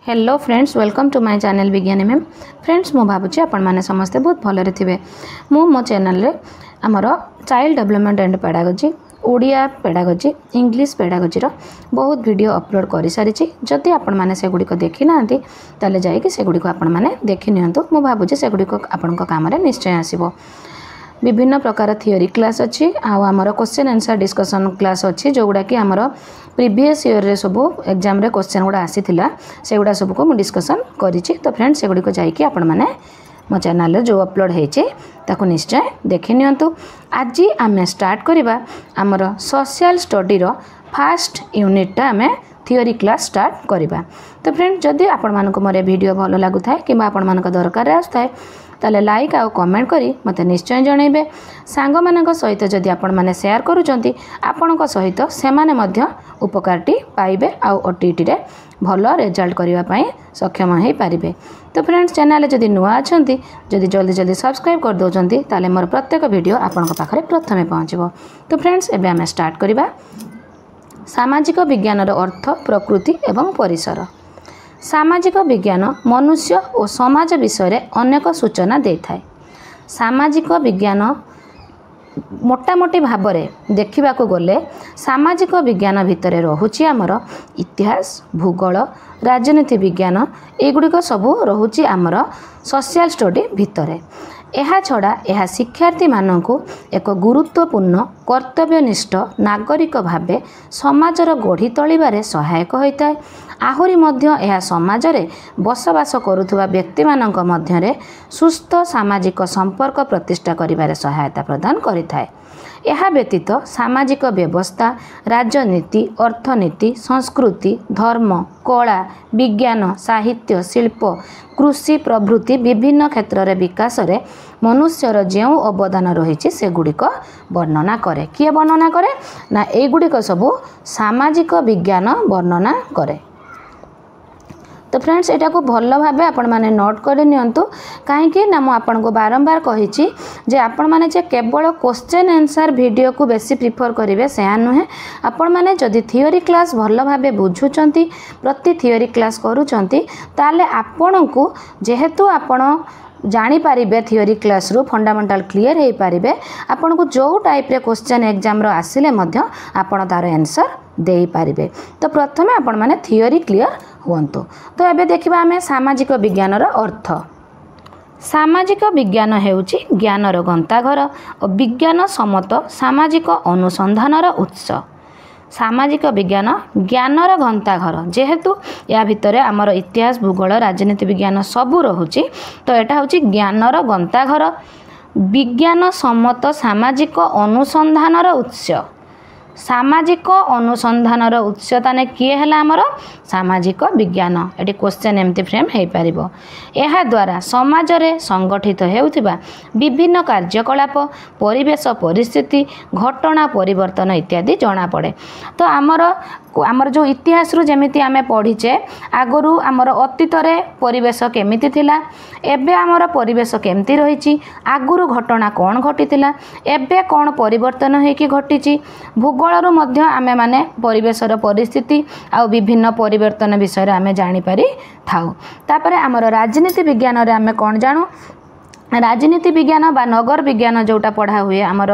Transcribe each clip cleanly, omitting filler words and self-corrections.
Hello friends, welcome to my channel Vigyani ma'am. Friends, मु भावुची आपण माने समस्ते बहुत भलरे थिबे। मो चैनल रे हमर child development and pedagogy, Odia pedagogy, English pedagogy रो बहुत वीडियो अपलोड करि सारिछि। जदि आपण माने से गुडी को देखि नांती ताले जाई कि से गुडी को आपण माने देखि नियंतु। मु भावुची से गुडी को आपण को काम रे निश्चय आसीबो। विभिन्न प्रकार थियोरी क्लास अच्छी आमर क्वेश्चन आंसर डिस्कशन क्लास अच्छी जो गुड़ा कि आमर प्रीवियस ईयर रे सब एग्जाम रे क्वेश्चन गुड़ा आसीथिला से गुड़ा सब को मु डिस्कशन करिछि। तो फ्रेंड्स, से गुडी को जाई कि आपण माने मो चैनल रे जो अपलोड हेछि ताको निश्चय देखि नियंतु। आज आम स्टार्ट करबा आमर social study row first unit टा आम थियोरी क्लास स्टार्ट करबा। तो फ्रेंड्स, जदि आपण मानको मोर वीडियो भलो लागु थाए कि आपण मानको दरकार आस्ताए ताले लाइक आउ कमेंट करी मते निश्चय जणैबे। सांग मानक सहित जदि आपण माने शेयर करूचंती आपणक सहित से माने मध्य उपकारटी पाइबे आउ ओटीटी रे भलो रिजल्ट करिवा पई सक्षम हेई पारिबे। तो फ्रेंड्स, चैनल जदि नुआ अछंती जदि जल्दी जल्दी सब्सक्राइब कर दोचंती ताले मोर प्रत्येक वीडियो आपणक पाखरे प्रथमे पहुंचबो। तो फ्रेंड्स, एबे हम स्टार्ट करिबा सामाजिक विज्ञान रो अर्थ, प्रकृति एवं परिसर। सामाजिक विज्ञान मनुष्य और समाज विषय रे अनेक सूचना देथाय। सामाजिक विज्ञान मोटामोटी भाव में देखा गले सामाजिक विज्ञान भितर रहुछि आमर इतिहास, भूगोल, राजनीति विज्ञान एगुड़िक सब रहुछि आमर सोशल स्टडी भितर। एहा छड़ा यह शिक्षार्थी मानकु एक गुरुत्वपूर्ण कर्तव्यनिष्ठ नागरिक भावे समाजर गढ़ी तोलिबारे सहायक होइताय। आहुरी मध्य यह समाज रे बसवास करुथुवा व्यक्ति मानक मध्यरे सुस्थ सामाजिक संपर्क प्रतिष्ठा करिबारे सहायता प्रदान करिथाय। यह व्यतीत सामाजिक व्यवस्था, राजनीति, अर्थनीति, संस्कृति, धर्म, कला, विज्ञान, साहित्य, शिल्प, कृषि प्रभृति विभिन्न क्षेत्र रे विकास रे मनुष्यर जेउ अवदान रही से गुड़िक वर्णना करे। किए वर्णना करे ना ए गुड़िक सब सामाजिक विज्ञान वर्णना करे। तो फ्रेंड्स, एटा को भल भाबे आपण माने नोट कर नियंतु। काहेकि ना मु आपण को बारंबार कहिछि जे आपण माने जे केवल क्वेश्चन आंसर वीडियो को बेसी प्रिफर करिवे से नुहे। आपण माने जदि थियोरी क्लास भल भाबे बुझुचंती, प्रति थियोरी क्लास करूचंती ताले आपण को जेहेतु आपण जानी पारिबे थियोरी क्लास रु फंडामेंटल क्लियर हे पारिबे। आपण को जो टाइप रे क्वेश्चन एग्जाम रो आसिले मध्य आपण तार आंसर दे पारिबे। तो प्रथमे आपण माने थियोरी क्लियर हुंतु। तो एबे देखिबा हमें सामाजिक विज्ञान रो अर्थ। सामाजिक विज्ञान हेउची ज्ञानर गंताघर और विज्ञान सम्मत सामाजिक अनुसंधानर उत्स। सामाजिक विज्ञान ज्ञानर गंताघर जेहेतु या भितर आमर इतिहास, भूगोल, राजनीति विज्ञान सबू रहुची। तो एटा होची ज्ञानर गंताघर, विज्ञान सम्मत सामाजिक अनुसंधानर उत्स। सामाजिक अनुसंधानर उत्सता ने किए हैला आमर सामाजिक विज्ञान। एटी क्वेश्चन एमती फ्रेम हे पारिबो। एहा द्वारा समाज रे संगठित हेउथिबा विभिन्न कार्यकलाप, परिवेश परिस्थिति, घटना परिवर्तन इत्यादि जाना पड़े। तो आमर जो इतिहास रु जेमिति आमे पढ़ीचे आगरु आमर अतीत रे परिवेश केमिति थिला, एबे आमर परिवेश केमिति रहिछि, आगरु घटना कोन घटितिला, एबे कोन परिवर्तन हेकि घटिछि। भूगोल रु मध्य आमे माने परिवेशर परिस्थिति आ विभिन्न परिवर्तन विषय आमे जानि पारि थाउ। तापरे आमर राजनीति विज्ञान रे आमे कोन जानू, राजनीति विज्ञान बा नगर विज्ञान जोटा पढ़ा हुए आमर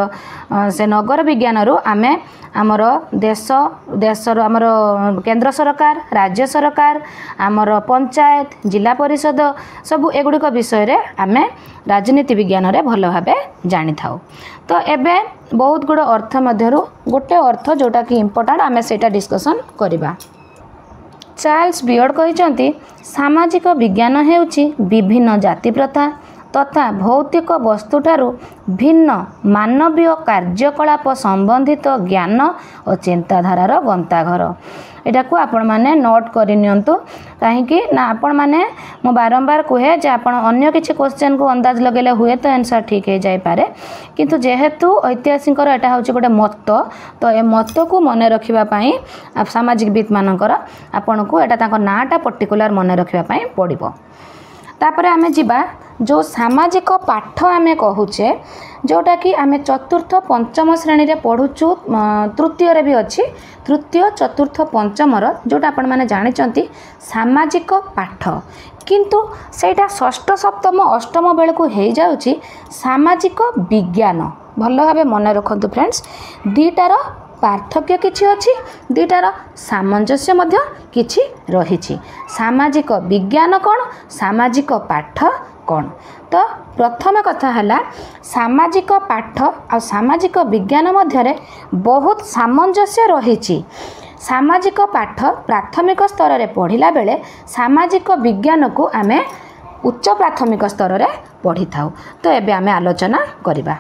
से नगर विज्ञान रु आमे आमर देशर आमर केंद्र सरकार, राज्य सरकार, आमर पंचायत, जिला परिषद सबू एगुड़िक विषय रे आमे राजनीति विज्ञान रे भल भाबे जानि थाउ। तो एबे बहुत गुड़ अर्थ मध्यरु गोटे अर्थ जोटा कि इम्पोर्टेंट आमे सेटा डिस्कशन करिबा। चार्ल्स बियर्ड कहिसंती सामाजिक विज्ञान हेउची विभिन्न जाति प्रथा तथा भौतिक वस्तुठारु भिन्न मानवीय कार्यकलाप संबंधित ज्ञान और चिंताधारार गंताघर। एटा को आपण माने नोट करि नियंतु। काहेकि ना आपण माने मो बारंबार कहे जे आपण अन्य किछि क्वेश्चन को अंदाज लगेले हुए तो आंसर ठीक हे जाय पारे, किंतु जेहेतु ऐतिहासिकर एटा होछि गोटे मत, तो ए मत को मने रखिबा पई सामाजिक विद मानकर आपण को एटा ताको नाटा पर्टिकुलर मने रखिबा पई पड़िबो। तापर आमे जिबा जो सामाजिक पाठ आमे कहूचे जोटा कि आमे चतुर्थ पंचम श्रेणी रे पढ़ुचु तृतीय रे भी अछि तृतीय चतुर्थ पंचम रो जोटा आपण माने जानिचंती सामाजिक पाठ किंतु सेटा षष्ठ सप्तम अष्टम बेल को हे जाउची सामाजिक विज्ञान भल भाबे मन रखंतु फ्रेंड्स दीटार पार्थक्य किछि अछि दीटार सामंजस्य मध्य किछि रहिछि सामाजिक विज्ञान कोन सामाजिक पाठ कोन तो प्रथम कथा हला सामाजिक पाठ आ सामाजिक विज्ञान मध्य रे बहुत सामंजस्य रहिछि सामाजिक पाठ प्राथमिक स्तर रे पढ़िला बेले सामाजिक विज्ञान को आमे उच्च प्राथमिक स्तर रे पढ़ी थाउ तो एबे आमे आलोचना करिबा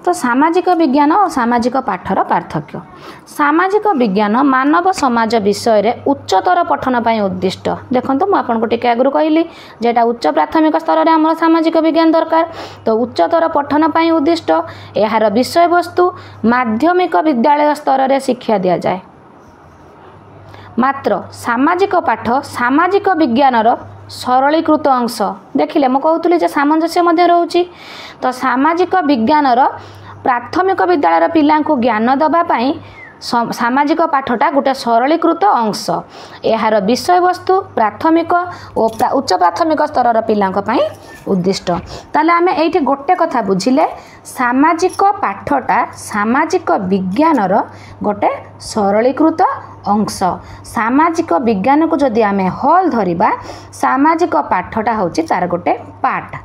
तो सामाजिक विज्ञान और सामाजिक पाठर पार्थक्य सामाजिक विज्ञान मानव समाज विषय रे उच्चतर पठन पाई उद्दिष्ट देखंतु मु आपन को टिके आगु कहली जेटा उच्च प्राथमिक स्तर रे हमर सामाजिक विज्ञान दरकार तो उच्चतर पठन पाई उद्दिष्ट एहार विषय वस्तु माध्यमिक विद्यालय स्तर रे शिक्षा दिया जाए मात्र सामाजिक पाठ सामाजिक विज्ञानर सरलीकृत अंश देखिले मु कहूली जे सामंजस्य मध्य रहउची तो सामाजिक विज्ञानर प्राथमिक विद्यालय पिला को ज्ञान दबा पाई सामाजिक पाठटा गोटे सरलीकृत अंश एहार विषय वस्तु प्राथमिक और उच्च प्राथमिक स्तर पिला उद्दिष्ट ताले आमे एठी गोटे कथा बुझिले सामाजिक पाठटा सामाजिक विज्ञानर गोटे सरलीकृत अंश सामाजिक विज्ञान को जदि आमे हल धरिबा सामाजिक पाठटा होची तार गोटे पाठ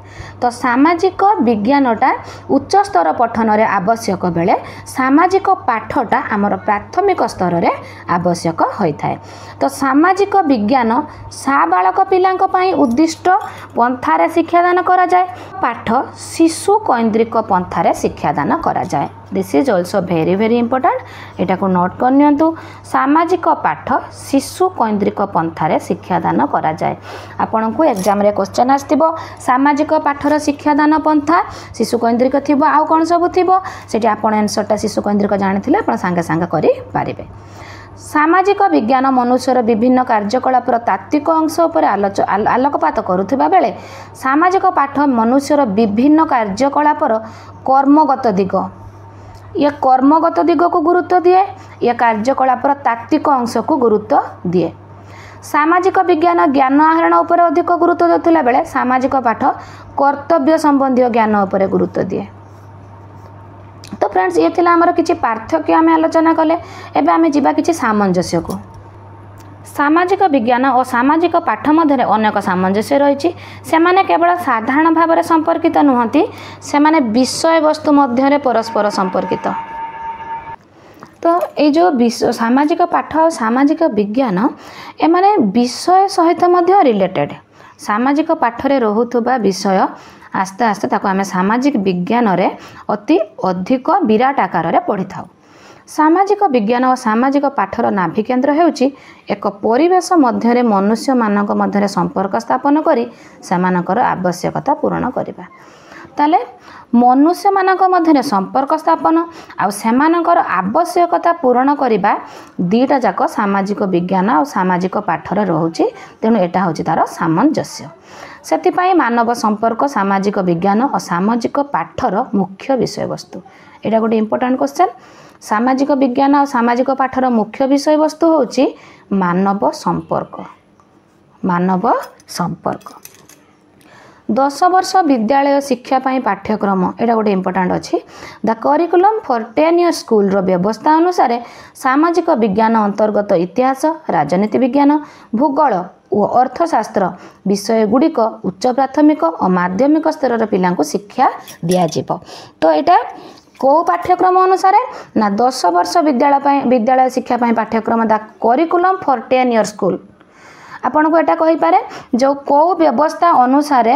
तो सामाजिक विज्ञानटा उच्च स्तर पठन रे आवश्यक बेले सामाजिक पाठटा आमर प्राथमिक स्तर रे आवश्यक होई थाए तो सामाजिक विज्ञान साबालक पिलांक पई उद्दिष्ट पंथारे शिक्षादान करा जाए पाठ शिशु केंद्रिक पंथारे शिक्षादान करा जाए this is also very very important एटा को नोट कर नियंतु सामाजिक पाठ शिशु केंद्रिक पंथारे शिक्षादान करा जाए आपन को एग्जाम रे क्वेश्चन आस्तिबो सामाजिक पाठर शिक्षादान पंथा शिशु केंद्रिक थिबो आ कोन सब थिबो सेठी आपन आंसरटा शिशु केंद्रिक जानिथिले आपन संगे संगे करि पारिबे सामाजिक विज्ञान मनुष्यर विभिन्न कार्यकलापर तात्विक अंश उपर आलोकपात करुथिबा बेले सामाजिक पाठ मनुष्यर विभिन्न कार्यकलापर कर्मगत दिग ये कर्मगत दिग को गुरुत्व दिए ये कार्यकलापर तात्विक अंश को गुरुत्व दिए सामाजिक विज्ञान ज्ञान आहरण उपर अधिक गुरुत्व देथिला बेले सामाजिक पाठ कर्तव्य संबंधी ज्ञान उपर गुरुत्व दिए तो फ्रेंड्स ये थिला हमर किछि पार्थक्य आमे आलोचना कले एबे आमे जिबा किछि सामंजस्य को सामाजिक विज्ञान और सामाजिक पाठ मध्य अनेक सामंजस्य रही सेमाने केवल साधारण भाव में संपर्कित नुहति सेमाने विषय वस्तु मध्य परस्पर संपर्कित तो ये जो सामाजिक पाठ और सामाजिक विज्ञान एमाने विषय सहित मध्य रिलेटेड सामाजिक पाठरे रहुथुबा विषय आस्ते आस्ते ताको आमे सामाजिक विज्ञान रे अति अधिक विराट आकार रे पढ़ी थाउ सामाजिक विज्ञान और सामाजिक पाठर नाभि केन्द्र हेउची एक परिवेश मध्य मनुष्य मानक मध्य संपर्क स्थापन करी सेमानकर आवश्यकता पूर्ण करिबा ताले मनुष्य मानक मध्य संपर्क स्थापन आउ सेमानकर आवश्यकता पूर्ण करिबा दीटा जाक सामाजिक विज्ञान और सामाजिक पाठर रहुची तेणु एटा होची तार सामंजस्य सेतिपाई मानव संपर्क सामाजिक विज्ञान और सामाजिक पाठर मुख्य विषय वस्तु एटा गोटे इंपोर्टेंट क्वेश्चन सामाजिक विज्ञान और सामाजिक पाठर मुख्य विषय वस्तु होची मानव संपर्क 10 वर्ष विद्यालय शिक्षा पाई पाठ्यक्रम एटा गोटे इंपोर्टेंट अच्छी the curriculum for 10 year school रो व्यवस्था अनुसार सामाजिक विज्ञान अंतर्गत इतिहास राजनीति विज्ञान भूगोल और अर्थशास्त्र विषय गुड़िक उच्च प्राथमिक और माध्यमिक स्तर पिला शिक्षा दिज्व तो यहाँ को पाठ्यक्रम अनुसार ना 10 वर्ष विद्यालय शिक्षा पाठ्यक्रम the curriculum for 10 year school आपन को एटा कहि पारे जो को व्यवस्था अनुसार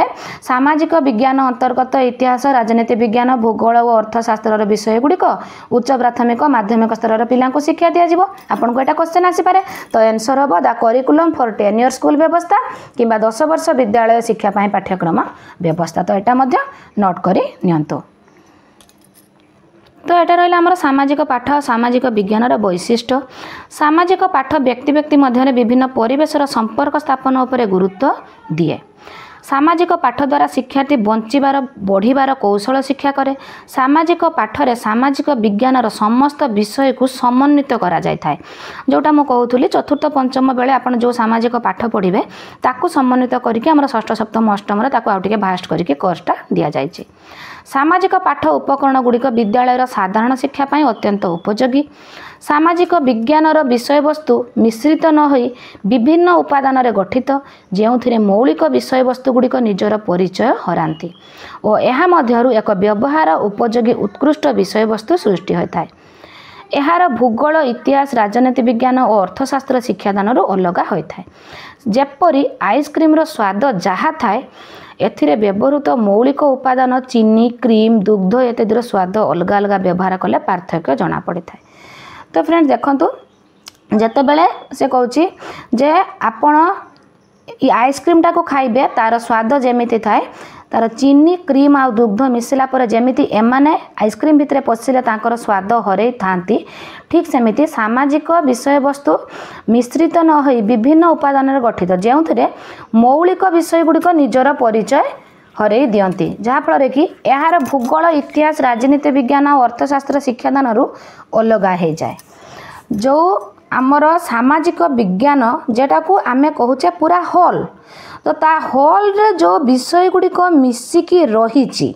सामाजिक विज्ञान अंतर्गत इतिहास राजनीति विज्ञान भूगोल और अर्थशास्त्र विषय गुड़िक उच्च प्राथमिक माध्यमिक स्तर पिला शिक्षा दिज्व आपन को एटा क्वेश्चन आसी पारे तो आंसर हम the curriculum for 10 year school व्यवस्था किंबा 10 वर्ष विद्यालय शिक्षा पाठ्यक्रम व्यवस्था तो एटा मध्य नोट करि नियंतो तो यहाँ रहा आमर सामाजिक पाठ सामाजिक विज्ञान वैशिष्ट्य सामाजिक पाठ व्यक्ति व्यक्ति मध्य विभिन्न परिवेशर संपर्क स्थापन उपर गुरुत्व दिए सामाजिक पाठ द्वारा शिक्षार्थी बंचार बढ़िबार कौशल शिक्षा करे। सामाजिक पाठरे सामाजिक विज्ञानर समस्त विषय को समन्वित करा जाय थाए। जोटा मु कहूली चतुर्थ पंचम बेले आपण जो सामाजिक पाठ पढ़े ताकू समन्वित करके हमर षष्ठ सप्तम अष्टम ताकू आउ टिके भास्ट करके कोर्सटा दिया जायछि। सामाजिक पाठ उपकरण गुड़िक विद्यालय साधारण शिक्षा पाई अत्यंत उपयोगी। सामाजिक विज्ञानर विषय वस्तु मिश्रित न होई विभिन्न उपादान गठित जो मौलिक विषय वस्तु गुड़िक निजर परिचय हरांती और यह मध्यरु एक व्यवहार उपयोगी उत्कृष्ट विषय वस्तु सृष्टि होता है। यार भूगोल इतिहास राजनीति विज्ञान और अर्थशास्त्र शिक्षादान अलग होता है। जेपरी आइसक्रीम स्वाद जहाँ थाए एथिरे व्यवहृत मौलिक उपादान चीनी क्रीम दुग्ध इत्यादि स्वाद अलग अलग व्यवहार कले पार्थक्य जना पड़ी था। तो फ्रेंड्स देखंतु जेतेबेले से कहूँ जे आपण आइसक्रीम टाको खाइबे तार स्वाद जेमिति थाए तार चीनी क्रीम आ दुग्ध मिसला पर जेमिति एमाने आइसक्रीम भितर पशिले तांकर स्वाद हरई थांती ठीक सेमिति सामाजिक विषय वस्तु मिश्रित न होई विभिन्न उपादान गठित जो मौलिक विषय गुड़िक निजर परिचय हरई दियंती जहाँफल कि यार भूगोल इतिहास राजनीति विज्ञान और अर्थशास्त्र शिक्षादान अलग हो जाए। जो आमर सामाजिक विज्ञान जेटा को आमे कहूचे पूरा हॉल तो ता हॉल रे जो विषय गुड़िक मिसिकी रही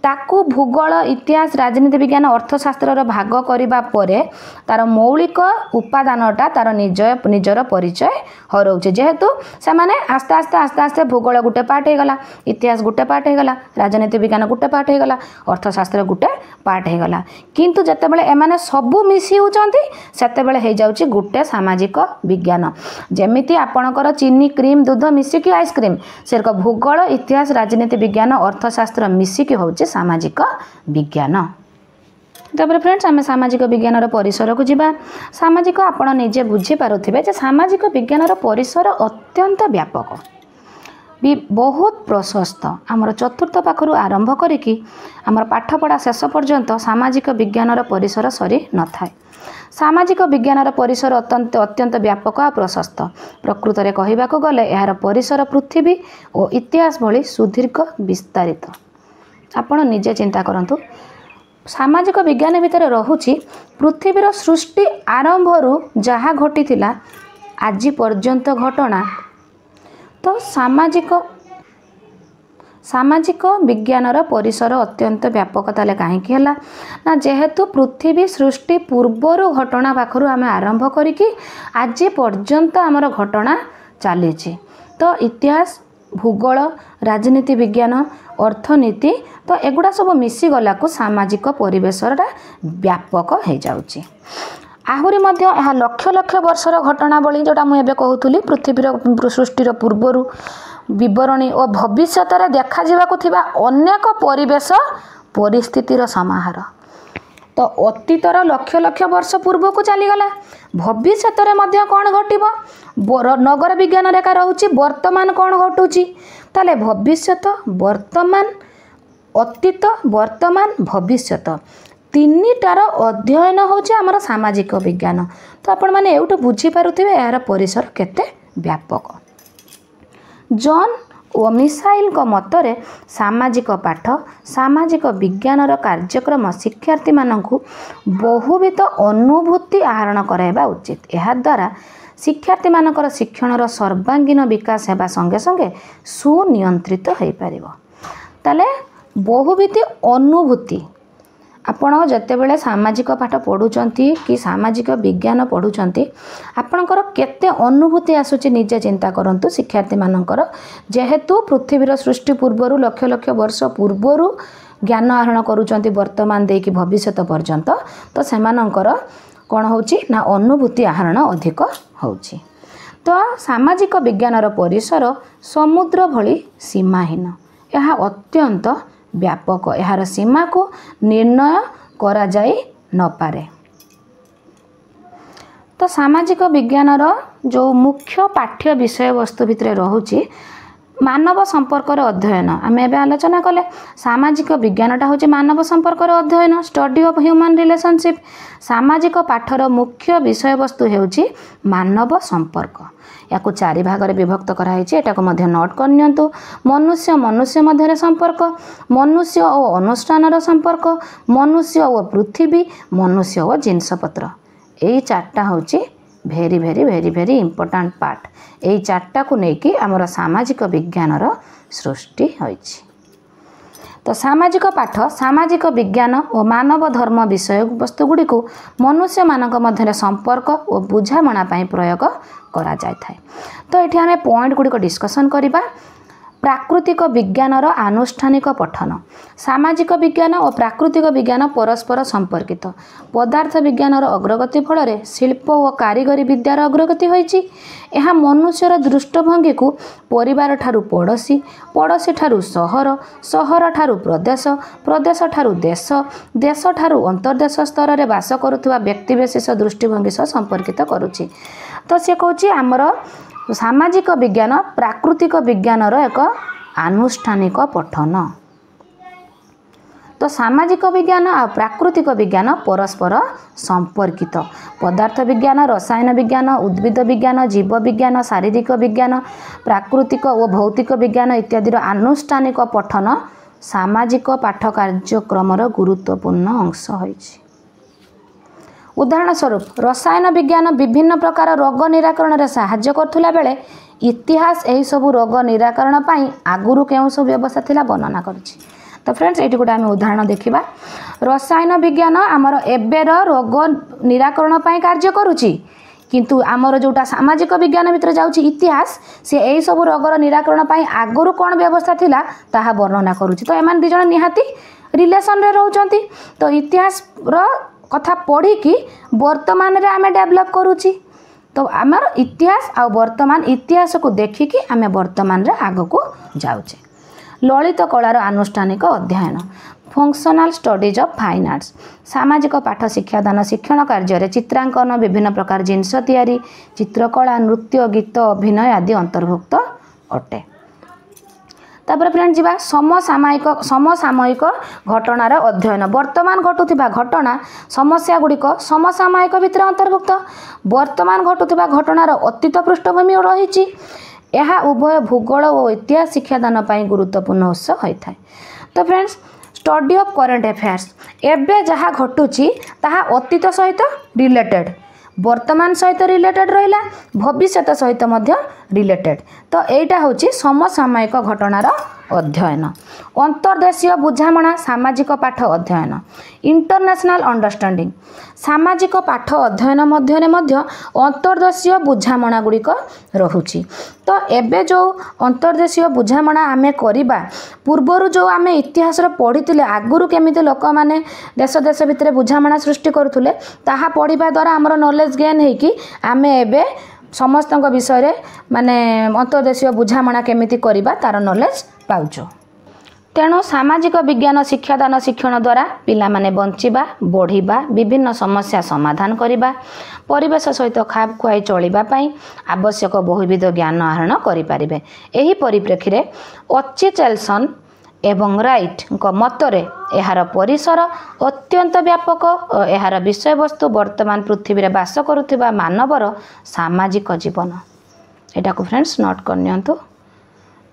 ताकू भूगोल इतिहास राजनीति विज्ञान अर्थशास्त्र भाग करबा परे तार मौलिक उपादानटा तार निजर परिचय हरौचे जेहेतु से माने आस्ते आस्ते आस्ते आस्ते भूगोल गुटे पार्ट हो गला इतिहास गुटे पार्ट हो गला राजनीति विज्ञान गुटे पार्ट हो गला अर्थशास्त्र गुटे पार्ट हो गला किंतु जेतेबेले एमाने सबु मिसी होचंती सेतेबेले हे जाउची गुटे सामाजिक विज्ञान जेमिति आपणकर चीनी क्रीम दूध मिसिकी आइसक्रीम सेरक भूगोल इतिहास राजनीति विज्ञान अर्थशास्त्र मिसिकी होउची सामाजिक विज्ञान। तबरे फ्रेंड्स आम सामाजिक विज्ञान परिसर को जीवा सामाजिक आपण निजे बुझी पारुथिबे जे सामाजिक विज्ञान परिसर अत्यंत व्यापक भी बहुत प्रशस्त आमर चतुर्थ पाखरु आरंभ करिकी आमर पाठपढ़ा शेष पर्यंत सामाजिक विज्ञान परिसर सरी न थाए। सामाजिक विज्ञान परिसर अत्यंत व्यापक आ प्रशस्त प्रकृत में कहवाक गले यार परिसर पृथ्वी और इतिहास भली सुदीर्घ विस्तारित। आपण निजे चिंता करंतु सामाजिक विज्ञान भितर रहुछि पृथ्वीर सृष्टि आरंभरू जहाँ घटीथिला आज पर्यंत घटना तो सामाजिक विज्ञानर परिसर अत्यंत व्यापक ताले काहेकि हला ना जेहेतु पृथ्वी सृष्टि पूर्वर घटना पाखरु आमे आरंभ करिकि आज पर्यंत आमर घटना चली तो इतिहास भूगोल राजनीति विज्ञान अर्थनीति तो एगुड़ा सब मिसीगला को सामाजिक परिवेशटा व्यापक हो जाउची। आहुरी मध्य यह लक्ष लक्ष वर्षर घटनावली जोटा मुझे कहूली पृथ्वीर सृष्टिर पूर्वर बरणी और भविष्य देखा थिबा अनेक परिवेश परिस्थितिर समाहार तो अतीतर लक्ष लक्ष वर्ष पूर्व को चलीगला भविष्य कौन घटब नगर विज्ञान रेखा रोचे वर्तमान कौन घटुची ताले भविष्यत वर्तमान अतीत वर्तमान भविष्यत तीनिटार अध्ययन होचे आमर सामाजिक विज्ञान। तो आपण माने एउटो बुझी पारुथिबे यार परिसर केते व्यापक। जॉन ओ मिसाइल को मतरे सामाजिक पाठ सामाजिक विज्ञानर कार्यक्रम शिक्षार्थी मानकु बहुविध अनुभूति आहरण कराइबा उचित। एहा द्वारा शिक्षार्थी मानकर शिक्षणर सर्वांगीन विकास हेबा संगे संगे सुनियंत्रित हो पारिबो। ताले बहुविध अनुभूति आपण जितेबाला सामाजिक पाठ पढ़ुंट कि सामाजिक विज्ञान पढ़ुंट आपणकर केते अनुभूति आसूची निजे चिंता करंतु। शिक्षार्थी मानकर जेहेतु पृथ्वीर सृष्टि पूर्वर लक्ष लक्ष वर्ष पूर्वर ज्ञान आहरण करुँच वर्तमान देकी भविष्यत पर्यंत तो सेमानंकर कौन होची ना अनुभूति आहरण अधिक होची। तो सामाजिक विज्ञानर परिसर समुद्र भली सीमाहीन यह अत्यंत व्यापक यार सीमा को निर्णय करा जाई न पारे। तो सामाजिक विज्ञानर जो मुख्य पाठ्य विषय वस्तु भितर रहुची मानव संपर्कर अध्ययन आम एवं आलोचना कले सामाजिक विज्ञानटा हूँ मानव संपर्कर अध्ययन स्टडी ऑफ ह्यूमन रिलेशनशिप सामाजिक पाठर मुख्य विषय वस्तु हेउची मानव संपर्क या चारि भाग में विभक्त कराई नोट करनियंतु मनुष्य मनुष्य मध्य संपर्क मनुष्य और अनुष्ठान संपर्क मनुष्य और पृथ्वी मनुष्य और जिनसपत्र यही चार्टा हूँ भेरी भेरी भेरी भेरी इंपोर्टेंट पार्ट यही चार्टा को लेकिन आमर सामाजिक विज्ञानर सृष्टि होइछि। तो सामाजिक पाठ सामाजिक विज्ञान और मानव धर्म विषय वस्तु गुड़ी को मनुष्य मानक मध्य संपर्क और बुझामणा प्रयोग करा जाय थाए। तो ये आम पॉइंट गुड़िक डिस्कसन करवा प्राकृतिक विज्ञानर आनुष्ठानिक पठन सामाजिक विज्ञान और प्राकृतिक विज्ञान परस्पर संपर्कित पदार्थ विज्ञानर अग्रगति फल शिल्प और कारीगरी विद्यार अग्रगति होइछि। यह मनुष्यर दृष्टिभंगी को परिवार ठारू पड़ोशी पड़ोशी ठारू सहर सहर ठारू प्रदेश प्रदेश ठारू देश देश ठारू अंतर्देश स्तर में बास करुवा व्यक्तिविशेष दृष्टिभंगी सह संपर्कित करुछि। तो सी कहूँ आमर सामाजिक विज्ञान प्राकृतिक विज्ञानर एक आनुष्ठानिक पठन। तो सामाजिक विज्ञान और प्राकृतिक विज्ञान परस्पर संपर्कित पदार्थ विज्ञान रसायन विज्ञान उद्भिद विज्ञान जीव विज्ञान शारीरिक विज्ञान प्राकृतिक और भौतिक विज्ञान इत्यादि आनुष्ठानिक पठन सामाजिक पाठ कार्यक्रम गुरुत्वपूर्ण अंश होइछि। उदाहरण स्वरूप रसायन विज्ञान विभिन्न प्रकार रोग निराकरण में साहाय्य करथुला बेले इतिहास यही सब रोग निराकरण पाई आगुरु केउं सब व्यवस्था थिला वर्णना करछि। तो फ्रेंड्स ये गोटे आम उदाहरण देखा रसायन विज्ञान आमर एबेर रोग निराकरण पाई कार्य करुछि किंतु आमर जोटा सामाजिक विज्ञान भितर जाउछि इतिहास से यही सब रोगर निराकरण पाई आगुरु कौन व्यवस्था थिला ताहा वर्णना करुछि। तो एमान दुई जण निहाती रिलेशन रे रहउछंती। तो इतिहास रो कथा पढ़ी कि वर्तमान रे आमे डेवलप करुछि। तो आमर इतिहास आ वर्तमान इतिहास को देखिकी आमे वर्तमान रे आग को जाउछे। ललित कलार आनुष्ठानिक अध्ययन functional studies of fine arts सामाजिक पाठ शिक्षादान शिक्षण कार्य चित्रांकन विभिन्न प्रकार जिनस तैयारी चित्रकला नृत्य गीत अभिनय आदि अंतर्भुक्त अटे। तापर फ्रेंड जीवा समसामयिक घटनार अध्ययन वर्तमान घटुथिबा घटना समस्या गुड़िक समसामयिक भितर अंतर्भुक्त वर्तमान घटुथिबा घटनार अतीत पृष्ठभूमि रही यह उभय भूगोल और इतिहास शिक्षादान पाई गुरुत्वपूर्ण उत्स होता है। तो friends study of current affairs एबे जहाँ घटुची ताहा अतीत सहित रिलेटेड वर्तमान सहित रिलेटेड रहिला भविष्यत सहित मध्य रिलेटेड। तो एटा होची समसामयिक घटनार अध्ययन अंतर्देशीय बुझामणा सामाजिक पाठ अध्ययन इंटरनेशनल अंडरस्टैंडिंग सामाजिक पाठ अध्ययन मध्य अंतर्देशीय बुझामणा गुड़िक रहुची। तो एबे जो अंतर्देशीय बुझामणा आमे करिबा पूर्वरु जो आमे इतिहास पढ़ी आगुरु केमिति लोक माने देश देश भितर बुझामणा सृष्टि करुथुले ताहा पढ़िबा द्वारा हमर नॉलेज गेन हेकी आमे एबे समस्त विषय माने अंतर्देशीय बुझामणा केमिति करिबा तार नॉलेज पाउचो। तेणु सामाजिक विज्ञान शिक्षादान शिक्षण द्वारा पिला माने बंचिबा बढ़िबा विभिन्न समस्या समाधान करिबा परिवेश सहित खाप खुआई चलिबा पई आवश्यक बहुविध ज्ञान आहरण करि पारिबे। एही परिप्रेक्षी रे ऑचिचेल्सन एवं राइट मतरे यार परिसर अत्यंत व्यापक और यार विषय वस्तु वर्तमान पृथ्वी रे बास करुथिबा मानवर सामाजिक जीवन एटा को फ्रेंड्स नोट करनियंतु।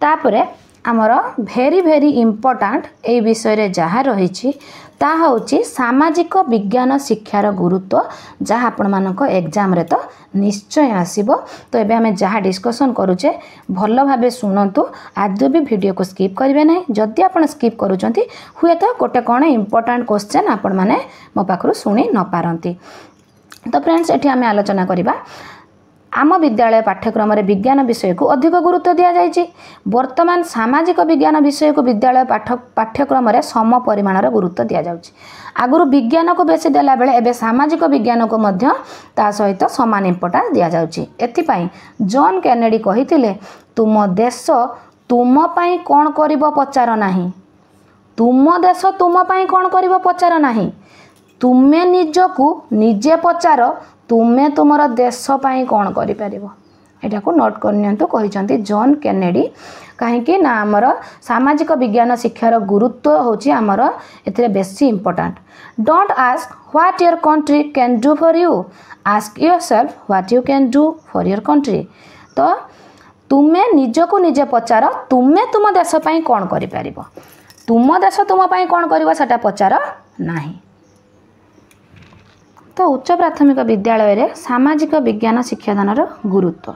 तापरे आमर भेरी भेरी इम्पोर्टाट ए विषय रे जहाँ रही ताहा होची सामाजिक विज्ञान शिक्षार गुरुत्व जहाँ आपण मानक एग्जाम रे तो निश्चय आसीबो। तो एबे हमें जहाँ डिस्कसन करूचे भल भाबे सुनंतु आदि भी वीडियो को स्किप करिवे नै। जदि आपण स्किप करूचंती हुए तो गोटे कौन इम्पोर्टाट क्वेश्चन आपण माने मो पाखरु सुनी न पारंती। तो फ्रेंड्स एठी आमे आलोचना करिबा आम विद्यालय पाठ्यक्रम रे विज्ञान विषय को अधिक गुरुत्व दिया जायछि। वर्तमान सामाजिक विज्ञान विषय को विद्यालय पाठ्यक्रम रे सम परिमाणर गुरुत्व दिया जाउछि। आगुरु विज्ञान को बेसी देला बेले एबे सामाजिक विज्ञान को मध्य ता सहित समान इम्पोर्टेंस दिया जाउछि। एथिपाई जॉन केनेडी कहिथिले तुम देश तुम पई कोन करिवो पचार नाही तुम देश तुम पई कोन करिवो पचार नाही तुमे निजकु निजे पचार तुमे तुमर देश पाई कौन करिपारिबो। एटा को नोट करनियंतु कहिसंती जॉन केनेडी कहीं ना आमर सामाजिक विज्ञान शिक्षार गुरुत्व होची आमर एथिरे बेसी important. Don't ask what your country can do for you, ask yourself what you can do for your country. तो तुम्हें निजको निजे पचार तुम्हें तुम देश पई कौन करि परिबो, तुम देश तुम पई कौन करिवो सेटा पचार नाही। तो उच्च प्राथमिक विद्यालय रे सामाजिक विज्ञान शिक्षादानर गुरुत्व।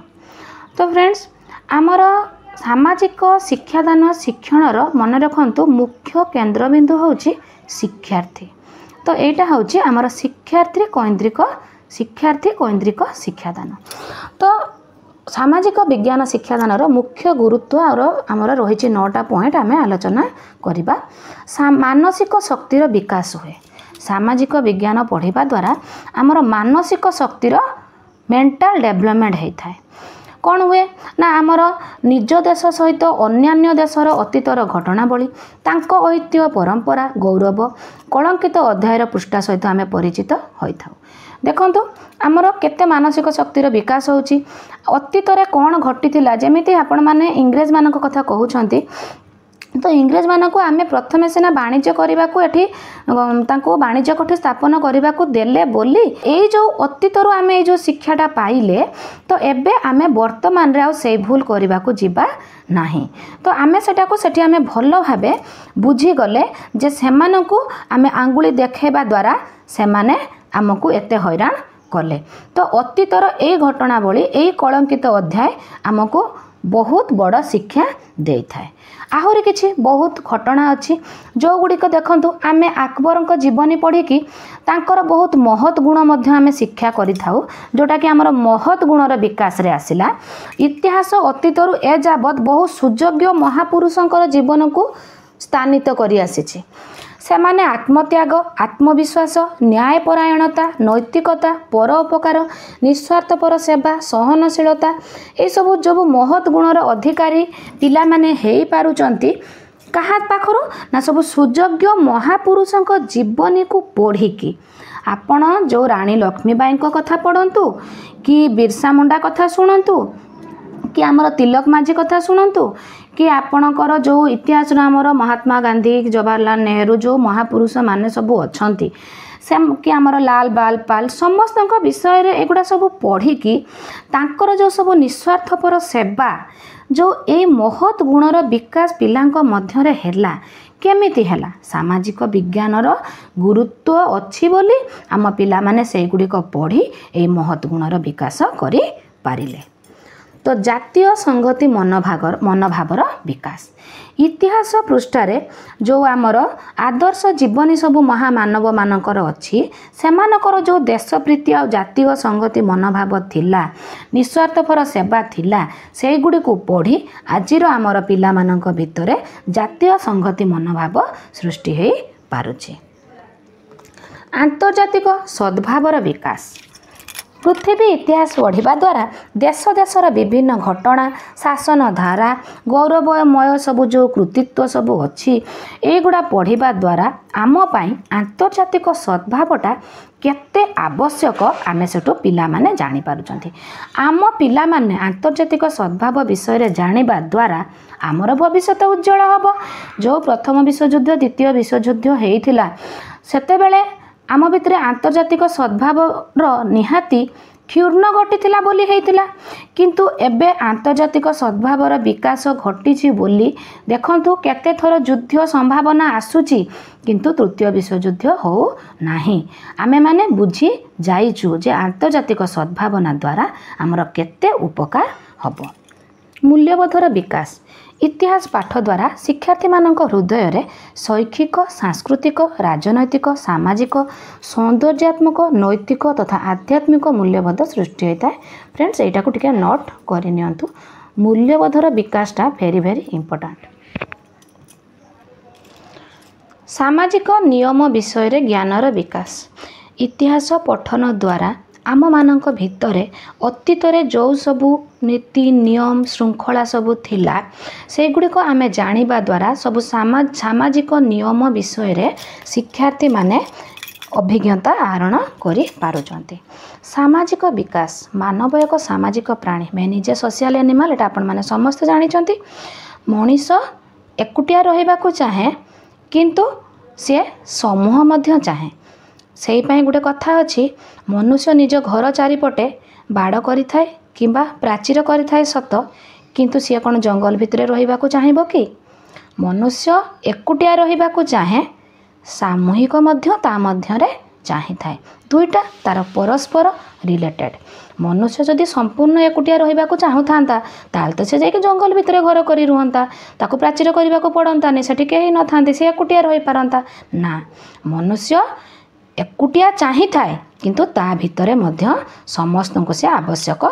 तो फ्रेंड्स आमर सामाजिक शिक्षादान शिक्षणर मन रखंतु मुख्य केन्द्रबिंदु होची शिक्षार्थी। तो यहाँ होची आमर शिक्षार्थी केन्द्रिक शिक्षादान। तो सामाजिक विज्ञान शिक्षादानर मुख्य गुरुत्व और आमर रही 9टा पॉइंट आम आलोचना करवा। मानसिक शक्तिर विकास हुए, सामाजिक विज्ञान पढ़ा द्वारा आमर मानसिक शक्तिर मेंटल डेवलपमेंट होता है। कौन हुए ना आमर निज देश सहित अन्यान्य देशर अतीतर घटनावली, तांको ऐतिह्य परंपरा गौरव कलंकित अध्यायर पृष्ठा सहित आम परिचित होता। देखंतु आमर केते मानसिक शक्तिर विकास होची, अतीतरे कौन घटी जमीती आपण माने इंग्रेज मानक कथा कहउछंती। तो इंग्रेज मानक आमे प्रथमे सिना वाणिज्य करने को वाणिज्य कठी स्थापन करने को देले बोली ये जो अतीतरू आमे ये जो शिक्षाटा पाइले, तो एबे आमे वर्तमान रे से भूल करने को जीवा नाही। तो आमे सेटा को सेठी आमे भल भाबे बुझी गले जे सेमानकु आमे आंगुली देखेबा द्वारा सेमाने आमको एते हैरान कले। तो अतीतर ए घटनावली ए कलंकित अध्याय आमको बहुत बड़ शिक्षा दे थाए। आहरी किछि बहुत घटना अच्छी जो गुड़िक देखंतु आमे अकबर जीवनी पढ़ी कि तांकर बहुत महत् गुण मध्य आमे शिक्षा करिथाउ, जोटा कि आमर महत् गुणर विकास रे आसिला। इतिहास अतीतरू ए जाबत बहुत सुयोग्य महापुरुषंकर जीवन को स्थानित करि आसीछि। सेमाने आत्मत्याग आत्मविश्वास न्यायपरायणता नैतिकता परोपकार निस्वार्थपर सेवा सहनशीलता ये सब जो महत् गुणर अधिकारी पिला माने हेई पारुचंती कहा पाखरु ना सब सुयोग्य महापुरुषंक जीवनी को पढ़िकी। आपण जो रानी लक्ष्मीबाई कथा पढ़ंतु कि बिरसा मुंडा कथा शुणंतु कि आमर तिलक माझी कथा शुणंतु कि आपणकर जो इतिहास आमर महात्मा गांधी जवाहरलाल नेहरू जो महापुरुष माने सब अछंती से कि आमर लाल बाल पाल समस्त विषय रे एगुड़ा सब पढ़ी कि तांकर जो सब निस्वार्थपर सेवा जो ए महत् गुणर विकास पिलांक मध्यरे हैला केमिति हैला सामाजिक विज्ञानर गुरुत्व अच्छी बोली आम पिला माने से गुड़िक पढ़ी ए महत् गुणर विकास करि पारिले। तो जातीय संगति मनोभावर विकास इतिहास पृष्ठारे जो आमर आदर्श जीवनी सबू महामानव मानकर अच्छी सेमानकर जो देशप्रीति आ जातीय संगति मनोभाव थिला निस्वार्थपर सेवा थिला से गुड़ी को पढ़ी आजिर आमर पिला मानक भितरे जातीय संगति मनोभाव सृष्टि हो पारुछि। आंतर्जातिक सद्भावर विकास पृथ्वी इतिहास पढ़ा द्वारा देश देशर विभिन्न घटना शासन धारा गौरवमय सबू जो कृतित्व सबू अच्छी एगुड़ा पढ़ा द्वारा आम पाई आंतर्जातिक सद्भावटा केते आवश्यक आमे सेठो पिला माने जानि पारुचंती। आम पिला माने आंतर्जातिक सद्भाव विषय रे जानिबा द्वारा आमर भविष्य उज्जवल हबो। जो प्रथम विश्वयुद्ध द्वितीय विश्वयुद्ध हेइथिला सेते बेले आम भितर आंतर्जातिक सद्भावर निहाती क्षुर्ण घटी बोली हेइथिला, किंतु एबे आंतर्जातिक सद्भावर विकास घटी बोली देखंतु केते थर युद्ध संभावना आसुची किंतु तृतीय विश्वयुद्ध हो नाही। आमे माने बुझी जाइछु जे आंतर्जातिक सद्भावना द्वारा आमर केते उपकार हबो। मूल्यबोधर विकास इतिहास पाठ द्वारा शिक्षार्थी मानक हृदय रे शैक्षिक सांस्कृतिक राजनैतिक सामाजिक सौंदर्यात्मक नैतिक तथा आध्यात्मिक मूल्यबोध सृष्टि होता है। फ्रेंड्स एटा को टिके नोट करनियंतु मूल्यबोधर विकासटा वेरी वेरी इंपोर्टेंट। सामाजिक नियम विषय रे ज्ञानर विकास इतिहास पठन द्वारा आम मानक भितरे अतीतरे जो सबू नीति नियम श्रृंखला सबू थिला से गुड़िक आमे जानिबा द्वारा सबू सामाजिक नियम विषय रे शिक्षार्थी माने अभिज्ञता आहरण करि पारुचंती। सामाजिक विकास मानव एक सामाजिक प्राणी मैं निजे सोशल एनिमल एटा आपण माने समस्त जानिचंती। मनीष एकुटिया रहिबाकु चाहे किंतु सी समूह मध्य चाहे से गोटे कथा अच्छी मनुष्य निज घर चारिपटे बाड़ करिथाए किंबा प्राचीर करिथाए सत किंतु सी कौन जंगल भितर रहिबाकु चाहिबो कि मनुष्य एकुटिया रहिबाकु चाहे सामूहिक मध्य ता मध्यरे चाहिए दुईटा तार परस्पर रिलेटेड मनुष्य जदि संपूर्ण एकुटिया रहिबाकु चाहुथांता ताल तो से जाके जंगल भितर घर करी रुहंता ताकु प्राचीर करबाकु पड़ंतानी सेठी केही न थांती से एकुटिया रहि पारंता ना मनुष्य एकुटिया चाहि थाए किंतु ता भितरे मध्य समस्त को से आवश्यक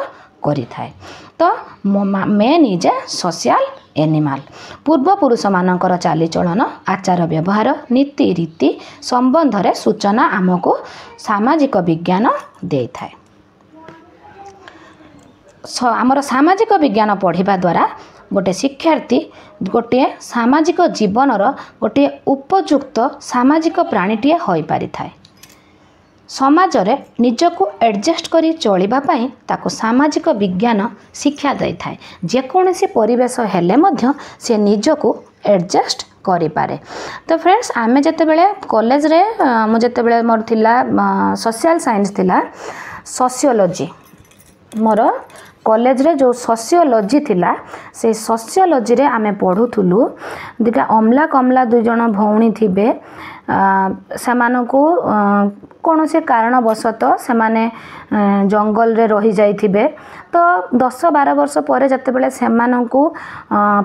करि थाए तो man is a social animal पूर्वपुरुष मानकर चालीचलन आचार व्यवहार नीति रीति संबंध रे सूचना आमको सामाजिक विज्ञान दे थाए आमर सामाजिक विज्ञान पढ़िबा द्वारा गोटे शिक्षार्थी गोटे सामाजिक जीवनर गोटे उपयुक्त सामाजिक प्राणीटीए होई पारि थाए समाज रे निजको एडजस्ट करी चलिबा पई ताको सामाजिक विज्ञान शिक्षा दै थाए जेकोसी परिवेश हेले मध्य से निजको एडजस्ट करि पारे। तो फ्रेंड्स आमे जते बेले कॉलेज रे मु जते बेले मोर थिला सोशल साइंस थिला सोशियोलॉजी मोर कॉलेज रे जो सोशियोलॉजी थिला से सोशियोलॉजी रे आमे पढुथुलु दिटा अमला कमला दुई जण भौणी थिबे सेमानकु कौन से कारणवशत से माने जंगल रे रही जाइथिबे तो 10-12 वर्ष पर जते बेले सेमानकु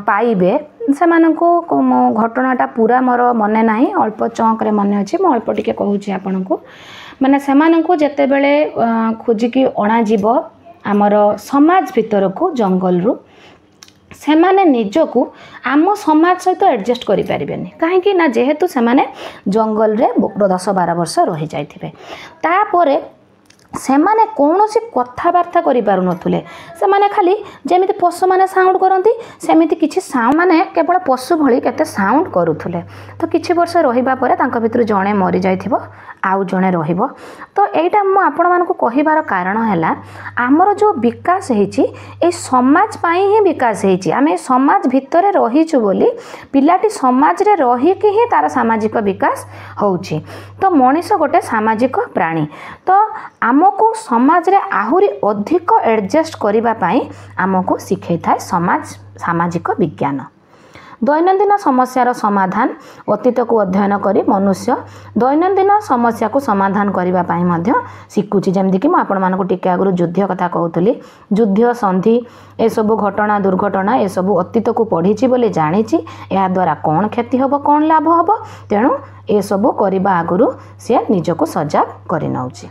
पाइबे सेमानकु घटनाटा पूरा मोर मने नाही अल्प चौक रे मने अछि म अल्प टिके कहूछि आपनकु माने सेमानकु जते बेले खोजिकी अणा जीव आमर समाज भितर को जंगल रु से माने निजको आम समाज सहित एडजस्ट करि परिबेनी काहेकि ना जेहेतु से माने जंगल रे 10-12 वर्ष रही जाइथिबे तापरे से माने कौनसी कथबार्ता करि पारु नथुले से माने खाली जेमिति पशु माने साउंड करंती सेमिति किछि साउंड माने केवल पशु भଳି केते साउंड करूथुले तो किछि वर्ष रहिबा परे तांका भितर जणे मरि जाइथिबो आउ जणे रहिबो तो एटा म आपण मानको कहिबार कारण हैला हमर जो विकास हेछि ए समाज पई ही विकास हेछि आमे समाज भितरे रहिछु बोली पिलाटी समाज रे रहि कि ही तार सामाजिक विकास होउछि तो मनीष गोटे सामाजिक प्राणी तो आमको समाज रे आहुरी अधिक एडजस्ट करिबा पई आमको सिखै थाए समाज सामाजिक विज्ञान दैनंदिन समस्यार समाधान अतीत को अध्ययन करी मनुष्य दैनंदिन समस्या को समाधान करिबा पई मध्य शिखुची जेमदि कि म आपण मानको टिके आगु युद्ध कथा कहउतली युद्ध संधि ए सब घटना दुर्घटना ए सब अतीत को पढ़ीची बोले जानिची या द्वारा कौन क्षति होबो कौन लाभ होबो तेणु ए सब करिबा आगु से निजको सजग करि नउची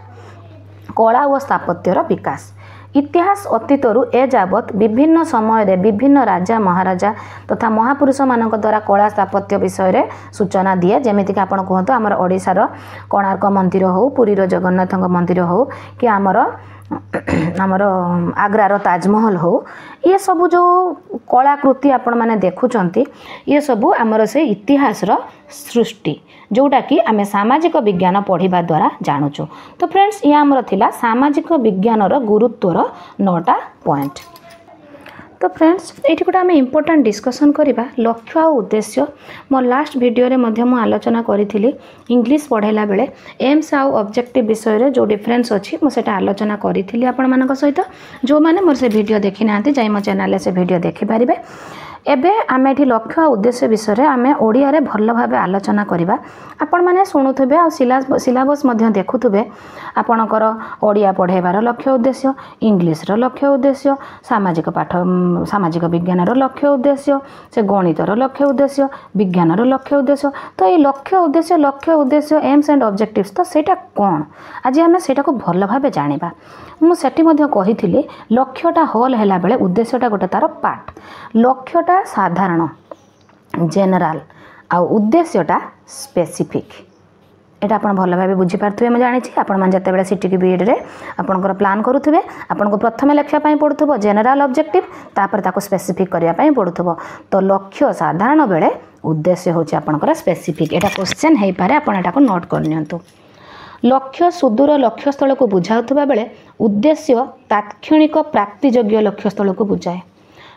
कला और स्थापत्यर विकास इतिहास अतीतरु ए जावत विभिन्न समय रे विभिन्न राजा महाराजा तथा महापुरुष मानक द्वारा कला स्थापत्य विषय रे सूचना दिए जेमिति कि आपण कहतो हमर ओडिसा रो कोणार्क मंदिर हो पुरी रो जगन्नाथ मंदिर हो कि हमर आग्रार ताजमहल हो ये सब जो कलाकृति आपण माने देखुचंती ये सब आमर से इतिहास रो सृष्टि जोटा कि आमे सामाजिक विज्ञान पढ़िबा द्वारा जानुचु। तो फ्रेंड्स ये आमर थिला सामाजिक विज्ञान रो गुरुत्वर 9टा पॉइंट। तो फ्रेंड्स ये गोटे आम इम्पोर्टाट डिस्कसन करवा लक्ष्य और उद्देश्य मो लास्ट वीडियो रे मध्य मु आलोचना करी इंग्लिश पढ़ाइला बेले एम्स आउ ऑब्जेक्टिव विषय रे जो डिफरेंस अच्छी मुझे आलोचना करी आपण मान सहित जो मैंने मोर से वीडियो देखी ना जाई मो चैनल से वीडियो देखिपारे एबे आमे एठी लक्ष्य और उद्देश्य विषय रे आमे ओडिया रे भल भाबे आलोचना करबा आपण माने सुनुथबे आ सिलेबस मध्ये देखुथबे आपणकर ओडिया पढ़ेबार लक्ष्य उद्देश्य इंग्लिश रो लक्ष्य उद्देश्य सामाजिक पाठ सामाजिक विज्ञान रो लक्ष्य उद्देश्य से गणित रो लक्ष्य उद्देश्य विज्ञान रो लक्ष्य उद्देश्य तो ये लक्ष्य उद्देश्य एम्स एंड ऑब्जेक्टिव्स तो सेटा कोन आज आमे सेटा को भल भाबे जानिबा मु सेठी मध्ये कहिथिली लक्ष्यटा होल हैला बेले उद्देश्यटा गोटे तार पार्ट लक्ष्यटा साधारण जेनराल आ उद्देश्यटा स्पेसिफिक एटा आपण भल भाबे बुझी पारथुबे म जानि छी आपण मान जते बेले सिटी बीएड रे आपनकर प्लान करूथुबे आपनको प्रथम लक्ष्य पई पडुथबो जेनराल ऑब्जेक्टिव तापर ताको स्पेसिफिक करिया पई पडुथबो तो लक्ष्य साधारण बेले उद्देश्य होची आपनकर स्पेसिफिक एटा क्वेश्चन हेई पारे आपण एटा को नोट कर नियंतु लक्ष्य सुदूर लक्ष्य स्थल को बुझाउथबा बेले उद्देश्य तात्क्षणिक प्राप्तियोग्य लक्ष्य स्थल को बुझाए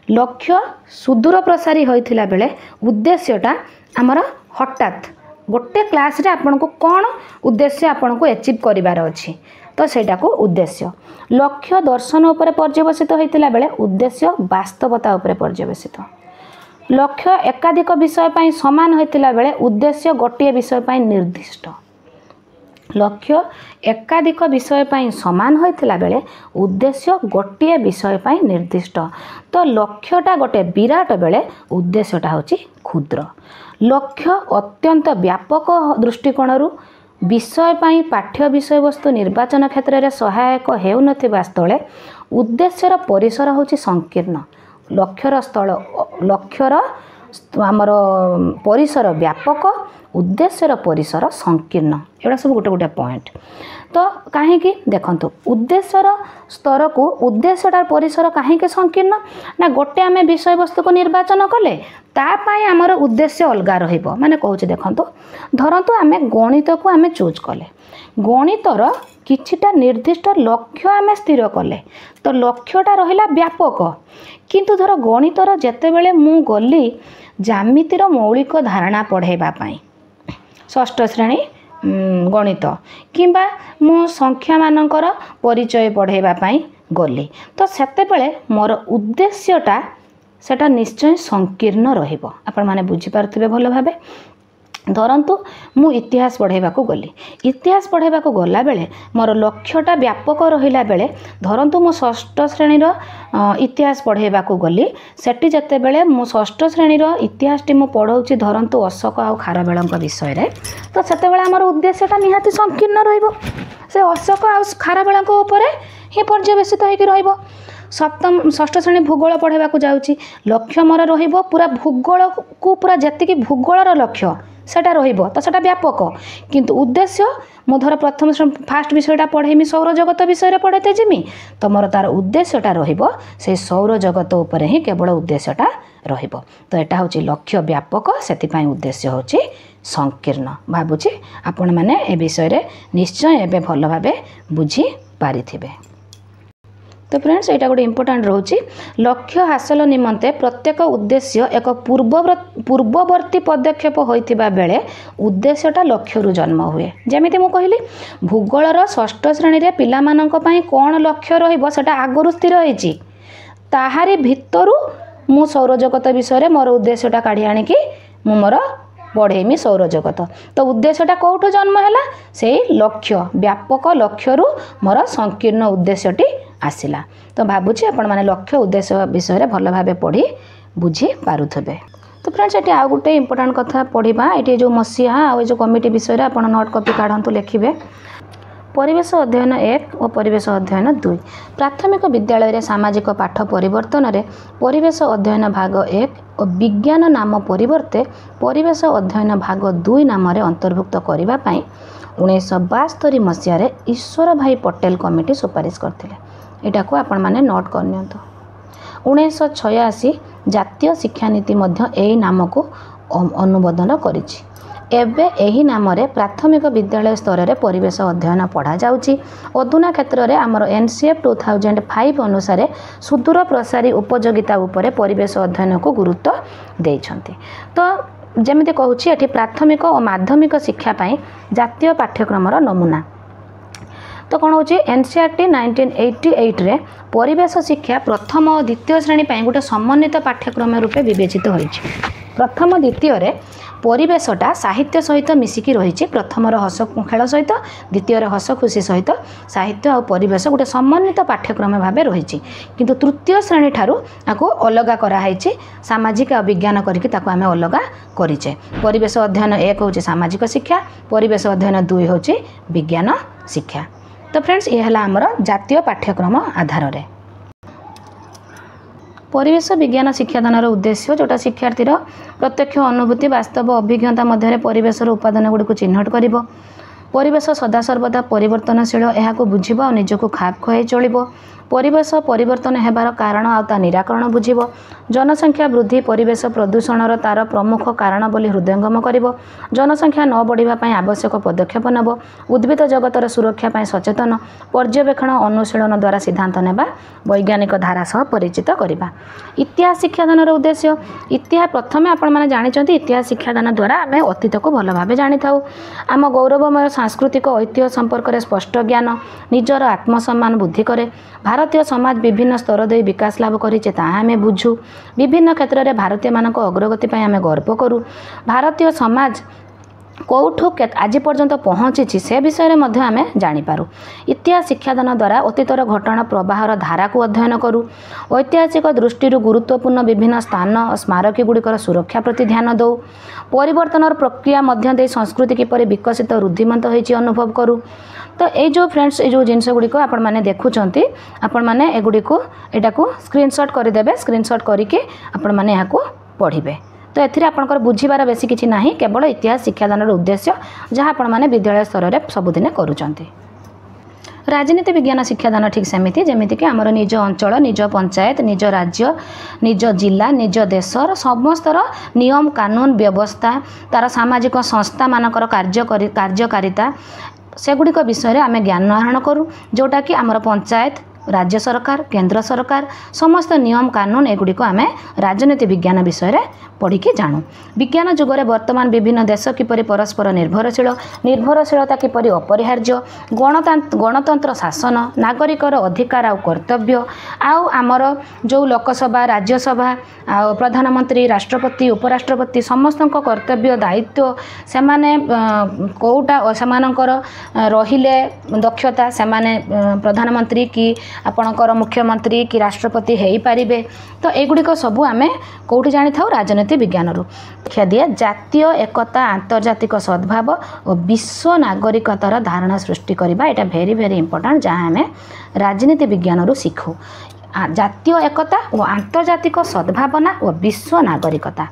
लक्ष्य सुदूर प्रसारी होइथिला बेले उद्देश्यटा आमर हठात गोटे क्लास रे आपन को कौन उद्देश्य आपन को अचीव करिवार अछि तो सेटा को उद्देश्य। लक्ष्य दर्शन उपर पर्यवसित होइथिला बेले उद्देश्य वास्तवता उपर पर्यवसित। लक्ष्य एकाधिक विषय पाई समान होइथिला बेले उद्देश्य गोटे विषय पाई निर्दिष्ट। लक्ष्य एकाधिक विषय पाई समान होइथिला बेले उद्देश्य गोटे विषय पाई निर्दिष्ट। तो लक्ष्यटा गोटे विराट बेले उद्देश्यटा होची क्षुद्र। लक्ष्य अत्यंत व्यापक दृष्टिकोणरू विषय पाई पाठ्य विषय वस्तु निर्वाचन क्षेत्र में सहायक हेउनथिबा स्थले उद्देश्यर परिसर होची संकीर्ण। लक्ष्यर स्थल लक्ष्यर आमर परिसर व्यापक उद्देश्यर परिसर संकीर्ण। एटा सब गोटे गोटे पॉइंट। तो कहीं देखंतु उद्देश्यर स्तर को उद्देश्यटार परिसर कहीं संकीर्ण ना गोटे आम विषय वस्तु को निर्वाचन कले तापाई आमर उद्देश्य अलग रहिबो। माने कहूँ देखंतु धरतु आम गणित को आम चूज कले गणितर किछिटा निर्दिष्ट लक्ष्य आम स्थिर कले तो लक्ष्यटा रहिला व्यापक किंतु धर गणितर जेतेबेले मु गली ज्यामितिर मौलिक धारणा पढ़ेबा पाई षष्ठ श्रेणी गणित किंबा मु संख्या मानकर परिचय पढ़ेबा पाई गली तो सेतेबेले मोर उद्देश्यटा सेटा निश्चय संकीर्ण रहिबो। आपण माने बुझी पारथिबे भलो भाबे। धरतु मु इतिहास पढ़ेबा को गली इतिहास पढ़ेबा को गला बेले मोर लक्ष्यटा व्यापक रहिला बेले धरतु मु षष्ठ श्रेणी इतिहास पढ़ेबा को गली सेठी जते बेले मु षष्ठ श्रेणी इतिहास टी मु पढ़ौची धरतु अशोक आ खारबेलଙ୍କ विषय रे तो सेते बेले हमर उद्देश्यटा निहाती संकीर्ण रहइबो। से अशोक आ खारबेलଙ୍କ ऊपर ही पर्यवेसित होइकी रहइबो। सप्तम षष्ठ श्रेणी भूगोल पढ़ेबा को जाउची लक्ष्य मोर रहिबो पूरा भूगोल को पूरा जतिकी भूगोलर लक्ष्य सेटा रहिबो तो सेटा व्यापक किंतु उद्देश्य मु धर प्रथम फास्ट विषयटा पढ़ेमी सौर जगत विषय रे पढ़ेते जिमी तो मोर तार उद्देश्यटा रहिबो से सौर जगत उपर ही केवल उद्देश्यटा रहिबो। तो एटा होची लक्ष्य व्यापक सेति पई उद्देश्य होची संकीर्ण। भाबुची आपण माने ए विषय रे निश्चय एबे भलो भाबे बुझी पारिथिबे। तो फ्रेंड्स यहाँ गोटे इम्पोर्टाट रोचे लक्ष्य हासिल निमंते प्रत्येक उद्देश्य एक पूर्ववर्ती पदक्षेप होइतिबा बेले उद्देश्यटा लक्ष्य जन्म हुए। जमिति मु कहली भूगोलर षष्ठ श्रेणी रे पिला मानक पई कोन लक्ष्य रहिबो सेटा आगरु स्थिर होईची ताहारी भितरु मु सौर जगत विषय रे मोर उद्देश्यटा काढी आनी कि मु मोर पढ़ेमी सौर जगत तो उद्देश्यटा कौटू जन्म है से लक्ष्य व्यापक लक्ष्य मोर संकीर्ण उद्देश्यटी आसला। तो भावुची आपण माने लक्ष्य उद्देश्य विषय रे भल भाबे पढ़ी बुझी पारुथबे। तो फ्रेंड्स ये आउ गोटे इम्पोर्टाट कथा पढ़ा ये जो मसीहा आ जो कमिटी विषय आप नोट कॉपी काढ़ू लिखे परिवेश अध्ययन 1 और परिवेश अध्ययन 2 प्राथमिक विद्यालय रे सामाजिक पाठ परिवर्तन रे परिवेश अध्ययन भाग 1 और विज्ञान नाम परिवर्ते परिवेश अध्ययन भाग 2 नाम रे अंतर्भुक्त करबा पई 1972 मसीह रे ईश्वर भाई पटेल कमिटी सुपारिश करथिले। एटा को आपण माने नोट कर नियंतो। 1986 जातीय शिक्षा नीति मध्य एही नाम को अनुमोदन करिछि। एबे एही नाम रे प्राथमिक विद्यालय स्तर रे परिवेश अध्ययन पढ़ा जाउची। अधुना क्षेत्र रे हमर एनसीएफ 2005 अनुसार सुदूर प्रसारी उपयोगिता उपरे परिवेश अध्ययन को गुरुत्व देइछन्ति। तो जेमिति कहूची एठी प्राथमिक और माध्यमिक शिक्षा पई जातीय पाठ्यक्रम नमूना तो कौन होची एनसीईआरटी 1988 रे परिवेश शिक्षा प्रथम और द्वितीय श्रेणी पई गोटे समन्वित पाठ्यक्रम रूपे विवेचित होईछि। प्रथम द्वितीय रे परिवेशटा साहित्य सहित मिसिकी रही प्रथम हस खेल सहित द्वितीय हस खुशी सहित साहित्य और परिवेश गोटे समन्वित पाठ्यक्रम भाव रही किंतु तृतीय श्रेणी ठारू आपको अलग कराई सामाजिक और विज्ञान करके आम अलग करें। परिवेश अध्ययन 1 हूँ सामाजिक शिक्षा परिवेश अध्ययन 2 हूँ विज्ञान शिक्षा। तो फ्रेंड्स ये है आमर जातीय पाठ्यक्रम आधार रे परिवेश विज्ञान शिक्षादान उद्देश्य जोटा शिक्षार्थीर प्रत्यक्ष अनुभूति वास्तव अभिज्ञता मध्य परिवेश उपादान गुड़ी चिन्हट कर परिवेश सदासर्वदा परिवर्तनशील यह बुझिब और निजक खाप खुआई चलिब परिवेश परिवर्तन हेबार कारण आ निराकरण बुझिब जनसंख्या वृद्धि परिवेश प्रदूषण तार प्रमुख कारण बोली हृदयंगम करिब जनसंख्या न बढ़िबा पई आवश्यक पदक्षेप नेब उद्भिद जगतर सुरक्षा पई सचेतन पर्यवेक्षण अनुशीलन द्वारा सिद्धांत नेबा वैज्ञानिक धारा सह परिचित करिबा। इतिहास शिक्षादान उद्देश्य इतिहास प्रथमे आपण माने जानिचंती इतिहास शिक्षादान द्वारा आमे अतीत को भल भाबे जानि थाउ आम गौरवमय सांस्कृतिक ऐतिह्य संपर्क में स्पष्ट ज्ञान निजर आत्मसम्मान बुद्धि करे भारतीय समाज विभिन्न स्तर दे विकास लाभ करिचे ताहा आमे बुझू विभिन्न क्षेत्र में भारतीय मानक अग्रगति पई आमे गर्व करू भारतीय समाज कौठू आज पर्यंत पहुँची से विषय में आम जानीपारू इतिहास शिक्षादान द्वारा अतीतर घटना प्रवाहर धारा को अध्ययन करूँ ऐतिहासिक दृष्टि गुरुत्वपूर्ण विभिन्न स्थान और स्मारकी गुड़िकर सुरक्षा प्रति ध्यान दौ परिवर्तन प्रक्रिया मध्य दे संस्कृति किपरि विकसित रुद्धिमंत होइछि अनुभव करूँ। तो ये जो फ्रेंड्स ये जो जिनस गुड़िक आपण मैंने देखुंत आपण मैंने एगुड़िको एटा को स्क्रीनशॉट करदेवे स्क्रीनशॉट करके आपण मैंने यहाँ पढ़े तो एथिरे आपनकर बुझीबार बेसी किछि नाही केवल इतिहास शिक्षादान उद्देश्य जहाँ आपण मैंने विद्यालय स्तर में सबुदिने करूचंती। राजनीति विज्ञान शिक्षादान ठीक सेमिति जेमिति कि आमर निज अंचल निज पंचायत निज राज्य निज जिला निज देशर समस्तर नियम कानून व्यवस्था तार सामाजिक संस्था मानकर कार्यकारिता सेगुड़िक विषय आम ज्ञान आहरण करूँ जोटा कि आमर पंचायत राज्य सरकार केंद्र सरकार समस्त नियम कानून एगुड़िक आम राजनीति विज्ञान विषय पढ़ी जानू विज्ञान जुगरे वर्तमान विभिन्न देश किपरि परस्पर निर्भरशीलता किपरि अपरिहार्य गणतंत्र शासन नागरिकर अधिकार आउ कर्तव्य आउ आमर जो लोकसभा राज्यसभा आ प्रधानमंत्री राष्ट्रपति उपराष्ट्रपति समस्त कर्तव्य दायित्व से कौटा सेमानकर रहिले दक्षता से प्रधानमंत्री कि आपणकर मुख्यमंत्री कि राष्ट्रपति हो पारे तो एगुड़िक सबू आम कौटी जानी था राजनीति विज्ञान शिक्षा दिए जातीय एकता आंतर्जातिक सद्भाव और विश्व नागरिकतार धारणा सृष्टि करवा यहाँ भेरी भेरी इंपोर्टेंट जहाँ आम राजनीति विज्ञान शिखु जातीय एकता और आंतर्जातिक सद्भावना और विश्व नागरिकता।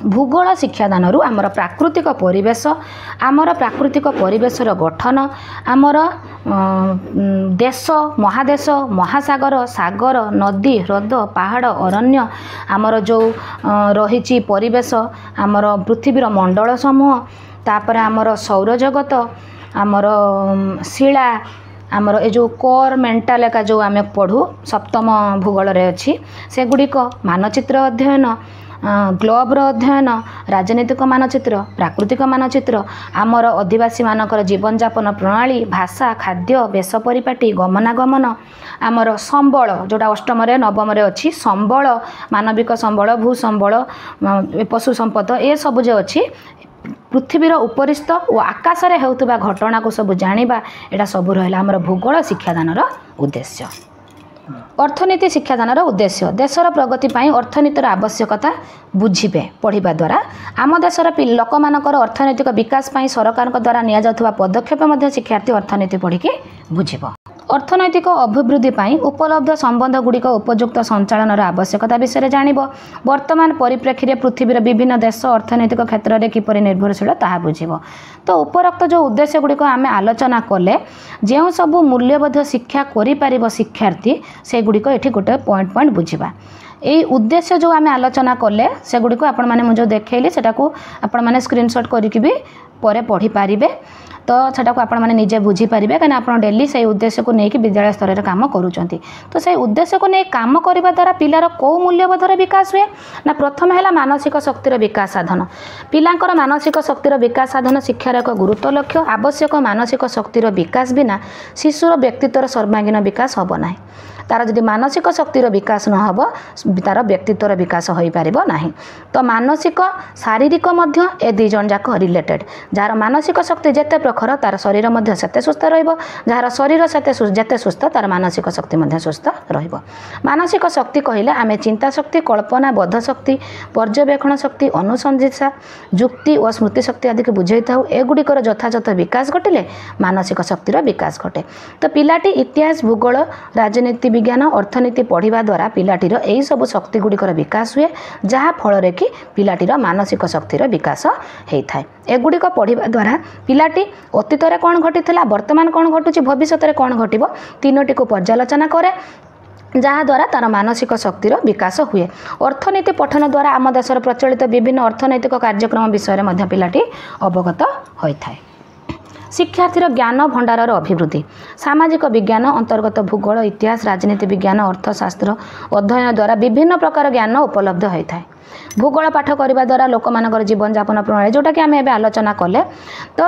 भूगोल शिक्षादान आमर प्राकृतिक परिवेशर गठन आमर देश महादेश महासागर सागर नदी ह्रद पहाड़ अरण्य आमर जो रही परिवेश आमर पृथ्वीर मंडल समूह तापर आमर सौरजगत आमर शिला आमर ये जो कोर मेंटाल का जो आम पढ़ू सप्तम भूगोल रे अच्छी सेगुड़िक मानचित्र अध्ययन ग्लोबर अध्ययन राजनीतिक मानचित्र प्राकृतिक मानचित्र आमर आदिवासी मानकर जीवन जापन प्रणाली भाषा खाद्य वेश परिपाटी गमनागमन आमर संबल जोटा अष्टम नवम अच्छी संबल मानविक संबल भू संबल पशु संपद ये सब जो अच्छी पृथ्वीर उपरिस्थ और आकाश में होता घटना को सब जानिबा एटा सब रहा आमर भूगोल शिक्षादान उद्देश्य। अर्थनीति शिक्षादान उद्देश्य देशर प्रगति पाई अर्थनीतिर आवश्यकता बुझिबे पढ़िबा द्वारा आम देशर लोक मानकर अर्थनैतिक विकास पाई सरकार द्वारा निया जाउथुबा पदक्षेप मध्य शिक्षार्थी अर्थनीति पढ़िके बुझिबो। अर्थनैतिक अभिवृद्धि पाई उपलब्ध संबंध गुड़िक उपयुक्त संचालन आवश्यकता विषय जानिब वर्तमान परिप्रेक्षी पृथ्वीर विभिन्न देश अर्थनैतिक क्षेत्र में किपरि निर्भरशील ताहा बुझिब। तो उपरोक्त जो उद्देश्य गुड़िक आम आलोचना कले जो सब मूल्यबोध शिक्षा करिपारिब शिक्षार्थी से गुड़िक एठी गोटे पॉइंट बुझिबा। यही उद्देश्य जो आम आलोचना कले से गुड़िक आपण माने मुझे देखैली सेटा को आपण माने स्क्रीनशॉट करिकि भी परे पढ़ी पारिबे तो सेटा को आपण माने निजे बुझी पारिबे कारण आपण डेली से उद्देश्य को लेकिन विद्यालय स्तर में काम करूचंती। तो से उद्देश्य को नहीं काम करने द्वारा पिलार कौ मूल्यबोधर विकास हुए ना प्रथम है मानसिक शक्तिर विकास साधन पिलांकर मानसिक शक्तिर विकास साधन शिक्षार एक गुरुत्व लक्ष्य आवश्यक मानसिक शक्तिर विकास बिना शिशुर व्यक्तित्वर सर्वांगीन विकास हम ना तार जदि मानसिक शक्तिर विकास न हो तार व्यक्तित्वर विकास हो पार ना। तो मानसिक शारीरिक मध्य ए दुई जन जाक रिलेटेड जार मानसिक शक्ति जिते प्रखर तार शरीर मध्य सेते सुस्थ रहिबो जार शरीर जेते सुस्थ तार मानसिक शक्ति मध्य सुस्थ रहिबो। मानसिक शक्ति कहले आमे चिंता शक्ति कल्पना बोध शक्ति पर्यवेक्षण शक्ति अनुसंधित्सा युक्ति और स्मृति शक्ति आदि के बुझाई था एगुड़िकर यथायथ विकास घटिले मानसिक शक्तिर विकास घटे। तो पिलाटी इतिहास भूगोल राजनीति विज्ञान अर्थनीति पढ़िबा द्वारा पिलाटीर एही सब शक्ति गुड़िकर विकास हुए जहाँ फल कि पिलाटीर मानसिक शक्तिर विकास होता है। एगुड़िक पढ़िबा द्वारा पिलाटी ଅତୀତ ରେ କ'ଣ ଘଟିଥିଲା, ବର୍ତ୍ତମାନ କ'ଣ ଘଟୁଛି, ଭବିଷ୍ୟତରେ କ'ଣ ଘଟିବ, ତିନୋଟିକୁ ପର୍ଯ୍ୟାଲୋଚନା କରେ, ଯାହାଦ୍ୱାରା ତାର ମାନସିକ ଶକ୍ତିର ବିକାଶ ହୁଏ। ଅର୍ଥନୀତି ପଠନ ଦ୍ୱାରା ଆମ ଦେଶର ପ୍ରଚଳିତ ବିଭିନ୍ନ ଅର୍ଥନୈତିକ କାର୍ଯ୍ୟକ୍ରମ ବିଷୟରେ ମଧ୍ୟ ପିଲାଟି ଅବଗତ ହୋଇଥାଏ। ଶିକ୍ଷାର୍ଥୀର ଜ୍ଞାନ ଭଣ୍ଡାରର ଅଭିବୃଦ୍ଧି। ସାମାଜିକ ବିଜ୍ଞାନ ଅନ୍ତର୍ଗତ ଭୂଗୋଳ, ଇତିହାସ, ରାଜନୀତି ବିଜ୍ଞାନ, ଅର୍ଥଶାସ୍ତ୍ର ଅଧ୍ୟୟନ ଦ୍ୱାରା ବିଭିନ୍ନ ପ୍ରକାର ଜ୍ଞାନ ଉପଲବ୍ଧ ହୋଇଥାଏ। ଭୂଗୋଳ ପାଠ କରିବା ଦ୍ୱାରା ଲୋକମାନଙ୍କର ଜୀବନଯାପନ ପ୍ରଣାଳୀ, ଯେଉଁଟାକି ଆମେ ଏବେ ଆଲୋଚନା କଲେ, ତ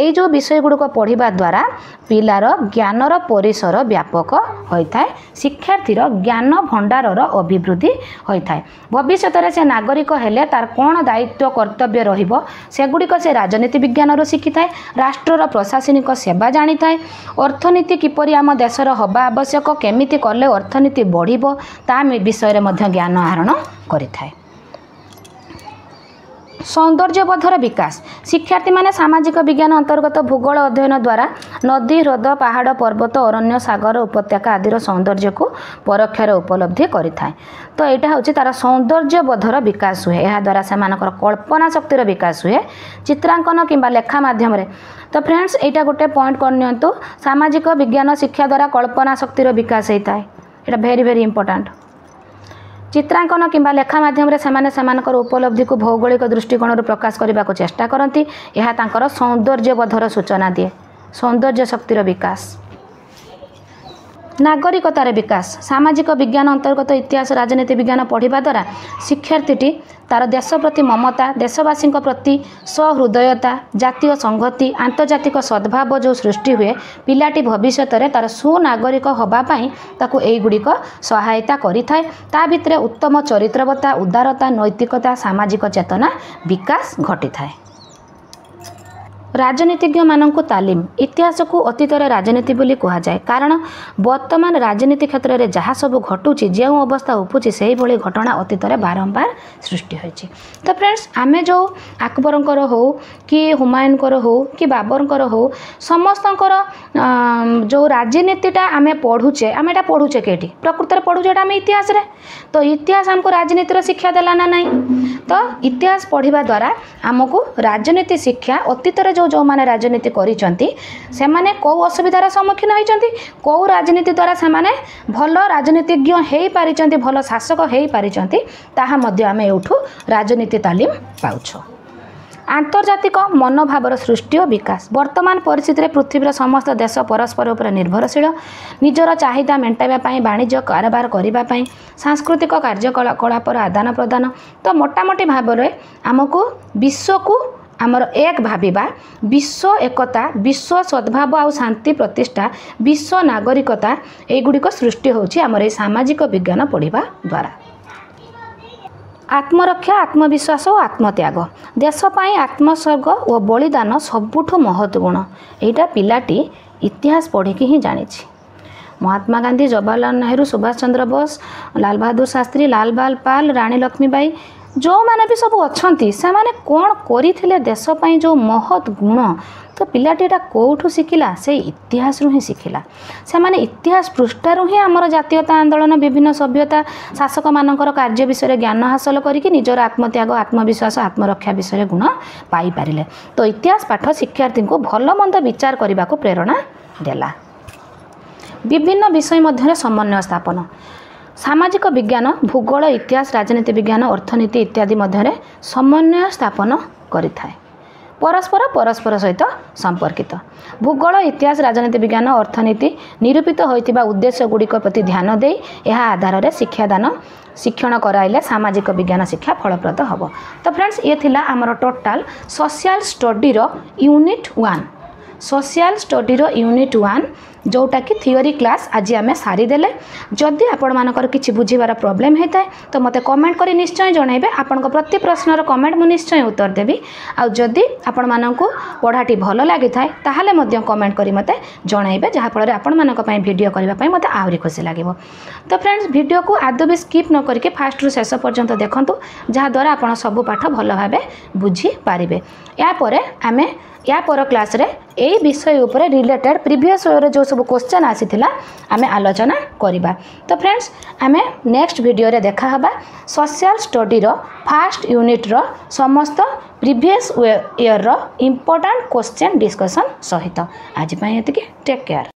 ଏଇ ଯେଉଁ ବିଷୟଗୁଡ଼ିକ ପଢ଼ିବା ଦ୍ୱାରା ପିଲାର ଜ୍ଞାନର ପରିସର ବ୍ୟାପକ ହୋଇଥାଏ, ଶିକ୍ଷାର୍ଥୀର ଜ୍ଞାନ ଭଣ୍ଡାରର ଅଭିବୃଦ୍ଧି ହୋଇଥାଏ। ଭବିଷ୍ୟତରେ ସେ ନାଗରିକ ହେଲେ ତାର କ'ଣ ଦାୟିତ୍ୱ କର୍ତ୍ତବ୍ୟ ରହିବ ସେଗୁଡ଼ିକ ସେ ରାଜନୀତି ବିଜ୍ଞାନରୁ ଶିଖିଥାଏ। ରାଷ୍ଟ୍ରର ପ୍ରଶାସନିକ ସେବା ଜାଣିଥାଏ। ଅର୍ଥନୀତି କିପରି ଆମ ଦେଶର ହେବା ଆବଶ୍ୟକ, କେମିତି କଲେ ଅର୍ଥନୀତି ବଢ଼ିବ ତା ବିଷୟରେ ମଧ୍ୟ ଜ୍ଞାନ ଆହରଣ କରିଥାଏ। ସୌନ୍ଦର୍ଯ୍ୟବୋଧର ବିକାଶ। ଶିକ୍ଷାର୍ଥୀମାନେ ସାମାଜିକ ବିଜ୍ଞାନ ଅନ୍ତର୍ଗତ ଭୂଗୋଳ ଅଧ୍ୟୟନ ଦ୍ୱାରା ନଦୀ, ହ୍ରଦ, ପାହାଡ଼, ପର୍ବତ, ଅରଣ୍ୟ, ସାଗର, ଉପତ୍ୟକା ଆଦିର ସୌନ୍ଦର୍ଯ୍ୟକୁ ପରୋକ୍ଷରେ ଉପଲବ୍ଧି କରିଥାଏ। ତ ଏଇଟା ହେଉଛି ତାର ସୌନ୍ଦର୍ଯ୍ୟବୋଧର ବିକାଶ ହୁଏ। ଏହାଦ୍ୱାରା ସେମାନଙ୍କର କଳ୍ପନା ଶକ୍ତିର ବିକାଶ ହୁଏ ଚିତ୍ରାଙ୍କନ କିମ୍ବା ଲେଖା ମାଧ୍ୟମରେ। ତ ଫ୍ରେଣ୍ଡସ୍, ଏଇଟା ଗୋଟେ ପଏଣ୍ଟ କରିନିଅନ୍ତୁ, ସାମାଜିକ ବିଜ୍ଞାନ ଶିକ୍ଷା ଦ୍ୱାରା କଳ୍ପନା ଶକ୍ତିର ବିକାଶ ହୋଇଥାଏ। ଏଇଟା ଭେରି ଭେରି ଇମ୍ପୋର୍ଟାଣ୍ଟ। ଚିତ୍ରାଙ୍କନ କିମ୍ବା ଲେଖା ମାଧ୍ୟମରେ ସେମାନେ ସେମାନଙ୍କର ଉପଲବ୍ଧିକୁ ଭୌଗୋଳିକ ଦୃଷ୍ଟିକୋଣରୁ ପ୍ରକାଶ କରିବାକୁ ଚେଷ୍ଟା କରନ୍ତି। ଏହା ତାଙ୍କର ସୌନ୍ଦର୍ଯ୍ୟବୋଧର ସୂଚନା ଦିଏ। ସୌନ୍ଦର୍ଯ୍ୟ ଶକ୍ତିର ବିକାଶ। ନାଗରିକତାର ବିକାଶ। ସାମାଜିକ ବିଜ୍ଞାନ ଅନ୍ତର୍ଗତ ଇତିହାସ, ରାଜନୀତି ବିଜ୍ଞାନ ପଢ଼ିବା ଦ୍ୱାରା ଶିକ୍ଷାର୍ଥୀଟି ତାର ଦେଶ ପ୍ରତି ମମତା, ଦେଶବାସୀଙ୍କ ପ୍ରତି ସହୃଦୟତା, ଜାତୀୟ ସଂହତି, ଆନ୍ତର୍ଜାତିକ ସଦ୍ଭାବ ଯେଉଁ ସୃଷ୍ଟି ହୁଏ, ପିଲାଟି ଭବିଷ୍ୟତରେ ତାର ସୁନାଗରିକ ହେବା ପାଇଁ ତାକୁ ଏଇଗୁଡ଼ିକ ସହାୟତା କରିଥାଏ। ତା ଭିତରେ ଉତ୍ତମ ଚରିତ୍ରବତା, ଉଦାରତା, ନୈତିକତା, ସାମାଜିକ ଚେତନା ବିକାଶ ଘଟିଥାଏ। ରାଜନୀତିଜ୍ଞମାନଙ୍କୁ ତାଲିମ। ଇତିହାସକୁ ଅତୀତରେ ରାଜନୀତି ବୋଲି କୁହାଯାଏ, କାରଣ ବର୍ତ୍ତମାନ ରାଜନୀତି କ୍ଷେତ୍ରରେ ଯାହା ସବୁ ଘଟୁଛି, ଯେଉଁ ଅବସ୍ଥା ଉପୁଛି, ସେହିଭଳି ଘଟଣା ଅତୀତରେ ବାରମ୍ବାର ସୃଷ୍ଟି ହୋଇଛି। ତ ଫ୍ରେଣ୍ଡସ୍, ଆମେ ଯେଉଁ ଆକବରଙ୍କର ହେଉ କି ହୁମାୟୁନଙ୍କର ହେଉ କି ବାବରଙ୍କର ହେଉ, ସମସ୍ତଙ୍କର ଯେଉଁ ରାଜନୀତିଟା ଆମେ ପଢ଼ୁଛେ, ଆମେ ଏଇଟା ପଢ଼ୁଛେ କେଉଁଠି? ପ୍ରକୃତରେ ପଢ଼ୁଛେ ଏଇଟା ଆମେ ଇତିହାସରେ। ତ ଇତିହାସ ଆମକୁ ରାଜନୀତିର ଶିକ୍ଷା ଦେଲା ନା ନାହିଁ? ତ ଇତିହାସ ପଢ଼ିବା ଦ୍ୱାରା ଆମକୁ ରାଜନୀତି ଶିକ୍ଷା, ଅତୀତରେ ଯେଉଁମାନେ ରାଜନୀତି କରିଛନ୍ତି ସେମାନେ କେଉଁ ଅସୁବିଧାର ସମ୍ମୁଖୀନ ହୋଇଛନ୍ତି, କେଉଁ ରାଜନୀତି ଦ୍ୱାରା ସେମାନେ ଭଲ ରାଜନୀତିଜ୍ଞ ହୋଇପାରିଛନ୍ତି, ଭଲ ଶାସକ ହୋଇପାରିଛନ୍ତି, ତାହା ମଧ୍ୟ ଆମେ ଏଇଠୁ ରାଜନୀତି ତାଲିମ ପାଉଛୁ। ଆନ୍ତର୍ଜାତିକ ମନୋଭାବର ସୃଷ୍ଟି ଓ ବିକାଶ। ବର୍ତ୍ତମାନ ପରିସ୍ଥିତିରେ ପୃଥିବୀର ସମସ୍ତ ଦେଶ ପରସ୍ପର ଉପରେ ନିର୍ଭରଶୀଳ। ନିଜର ଚାହିଦା ମେଣ୍ଟାଇବା ପାଇଁ, ବାଣିଜ୍ୟ କାରବାର କରିବା ପାଇଁ, ସାଂସ୍କୃତିକ କାର୍ଯ୍ୟକଳାପର ଆଦାନ ପ୍ରଦାନ। ତ ମୋଟାମୋଟି ଭାବରେ ଆମକୁ ବିଶ୍ୱକୁ ଆମର ଏକ ଭାବିବା, ବିଶ୍ୱ ଏକତା, ବିଶ୍ୱ ସଦ୍ଭାବ ଆଉ ଶାନ୍ତି ପ୍ରତିଷ୍ଠା, ବିଶ୍ୱ ନାଗରିକତା, ଏଇଗୁଡ଼ିକ ସୃଷ୍ଟି ହେଉଛି ଆମର এই ସାମାଜିକ ବିଜ୍ଞାନ ପଢ଼ିବା ଦ୍ୱାରା। ଆତ୍ମରକ୍ଷା, ଆତ୍ମବିଶ୍ୱାସ ଓ ଆତ୍ମତ୍ୟାଗ। ଦେଶ ପାଇଁ ଆତ୍ମୋତ୍ସର୍ଗ ଓ ବଳିଦାନ ସବୁଠୁ ମହତ୍ ଗୁଣ। ଏଇଟା ପିଲାଟି ଇତିହାସ ପଢ଼ିକି ହିଁ ଜାଣିଛି। ମହାତ୍ମା ଗାନ୍ଧୀ, ଜବାହରଲାଲ ନେହେରୁ, ସୁଭାଷ ଚନ୍ଦ୍ର ବୋଷ, ଲାଲ ବାହାଦୁର ଶାସ୍ତ୍ରୀ, ଲାଲ ବାଲ, ରାଣୀ ଲକ୍ଷ୍ମୀବାଇ, ଯେଉଁମାନେ ବି ସବୁ ଅଛନ୍ତି, ସେମାନେ କ'ଣ କରିଥିଲେ ଦେଶ ପାଇଁ, ଯେଉଁ ମହତ୍ ଗୁଣ, ତ ପିଲାଟି ଏଇଟା କେଉଁଠୁ ଶିଖିଲା? ସେଇ ଇତିହାସରୁ ହିଁ ଶିଖିଲା। ସେମାନେ ଇତିହାସ ପୃଷ୍ଠାରୁ ହିଁ ଆମର ଜାତୀୟତା ଆନ୍ଦୋଳନ, ବିଭିନ୍ନ ସଭ୍ୟତା, ଶାସକମାନଙ୍କର କାର୍ଯ୍ୟ ବିଷୟରେ ଜ୍ଞାନ ହାସଲ କରିକି ନିଜର ଆତ୍ମତ୍ୟାଗ, ଆତ୍ମବିଶ୍ୱାସ, ଆତ୍ମରକ୍ଷା ବିଷୟରେ ଗୁଣ ପାଇପାରିଲେ। ତ ଇତିହାସ ପାଠ ଶିକ୍ଷାର୍ଥୀଙ୍କୁ ଭଲ ମନ୍ଦ ବିଚାର କରିବାକୁ ପ୍ରେରଣା ଦେଲା। ବିଭିନ୍ନ ବିଷୟ ମଧ୍ୟରେ ସମନ୍ୱୟ ସ୍ଥାପନ। ସାମାଜିକ ବିଜ୍ଞାନ ଭୂଗୋଳ, ଇତିହାସ, ରାଜନୀତି ବିଜ୍ଞାନ, ଅର୍ଥନୀତି ଇତ୍ୟାଦି ମଧ୍ୟରେ ସମନ୍ୱୟ ସ୍ଥାପନ କରିଥାଏ। ପରସ୍ପର ସହିତ ସମ୍ପର୍କିତ। ଭୂଗୋଳ, ଇତିହାସ, ରାଜନୀତି ବିଜ୍ଞାନ, ଅର୍ଥନୀତି ନିରୂପିତ ହୋଇଥିବା ଉଦ୍ଦେଶ୍ୟଗୁଡ଼ିକ ପ୍ରତି ଧ୍ୟାନ ଦେଇ ଏହା ଆଧାରରେ ଶିକ୍ଷଣ କରାଇଲେ ସାମାଜିକ ବିଜ୍ଞାନ ଶିକ୍ଷା ଫଳପ୍ରଦ ହେବ। ତ ଫ୍ରେଣ୍ଡସ୍, ଇଏ ଥିଲା ଆମର ଟୋଟାଲ ସୋସିଆଲ୍ ଷ୍ଟଡିର ୟୁନିଟ୍ 1। ସୋସିଆଲ୍ ଷ୍ଟଡିର ୟୁନିଟ୍ 1 ଯେଉଁଟାକି ଥିଓରି କ୍ଲାସ୍ ଆଜି ଆମେ ସାରିଦେଲେ। ଯଦି ଆପଣମାନଙ୍କର କିଛି ବୁଝିବାର ପ୍ରୋବ୍ଲେମ୍ ହୋଇଥାଏ ତ ମୋତେ କମେଣ୍ଟ କରି ନିଶ୍ଚୟ ଜଣାଇବେ। ଆପଣଙ୍କ ପ୍ରତି ପ୍ରଶ୍ନର କମେଣ୍ଟ ମୁଁ ନିଶ୍ଚୟ ଉତ୍ତର ଦେବି। ଆଉ ଯଦି ଆପଣମାନଙ୍କୁ ପଢ଼ାଟି ଭଲ ଲାଗିଥାଏ ତାହେଲେ ମଧ୍ୟ କମେଣ୍ଟ କରି ମୋତେ ଜଣାଇବେ, ଯାହାଫଳରେ ଆପଣମାନଙ୍କ ପାଇଁ ଭିଡ଼ିଓ କରିବା ପାଇଁ ମୋତେ ଆହୁରି ଖୁସି ଲାଗିବ। ତ ଫ୍ରେଣ୍ଡସ୍, ଭିଡ଼ିଓକୁ ଆଦୌ ବି ସ୍କିପ୍ ନ କରିକି ଫାଷ୍ଟରୁ ଶେଷ ପର୍ଯ୍ୟନ୍ତ ଦେଖନ୍ତୁ, ଯାହାଦ୍ୱାରା ଆପଣ ସବୁ ପାଠ ଭଲ ଭାବେ ବୁଝିପାରିବେ। ଏହାପରେ ଆମେ या पर क्लास रे यही विषय उपरे रिलेटेड प्रीवियस ईयर जो सब क्वेश्चन आसीथिला आमे आलोचना करिबा। तो फ्रेंड्स आमे नेक्स्ट वीडियो रे देखा हबा social study row first unit रो समस्त प्रीवियस ईयर रो इंपोर्टेंट क्वेश्चन डिस्कशन सहित। आज पई एतिके टेक केयर।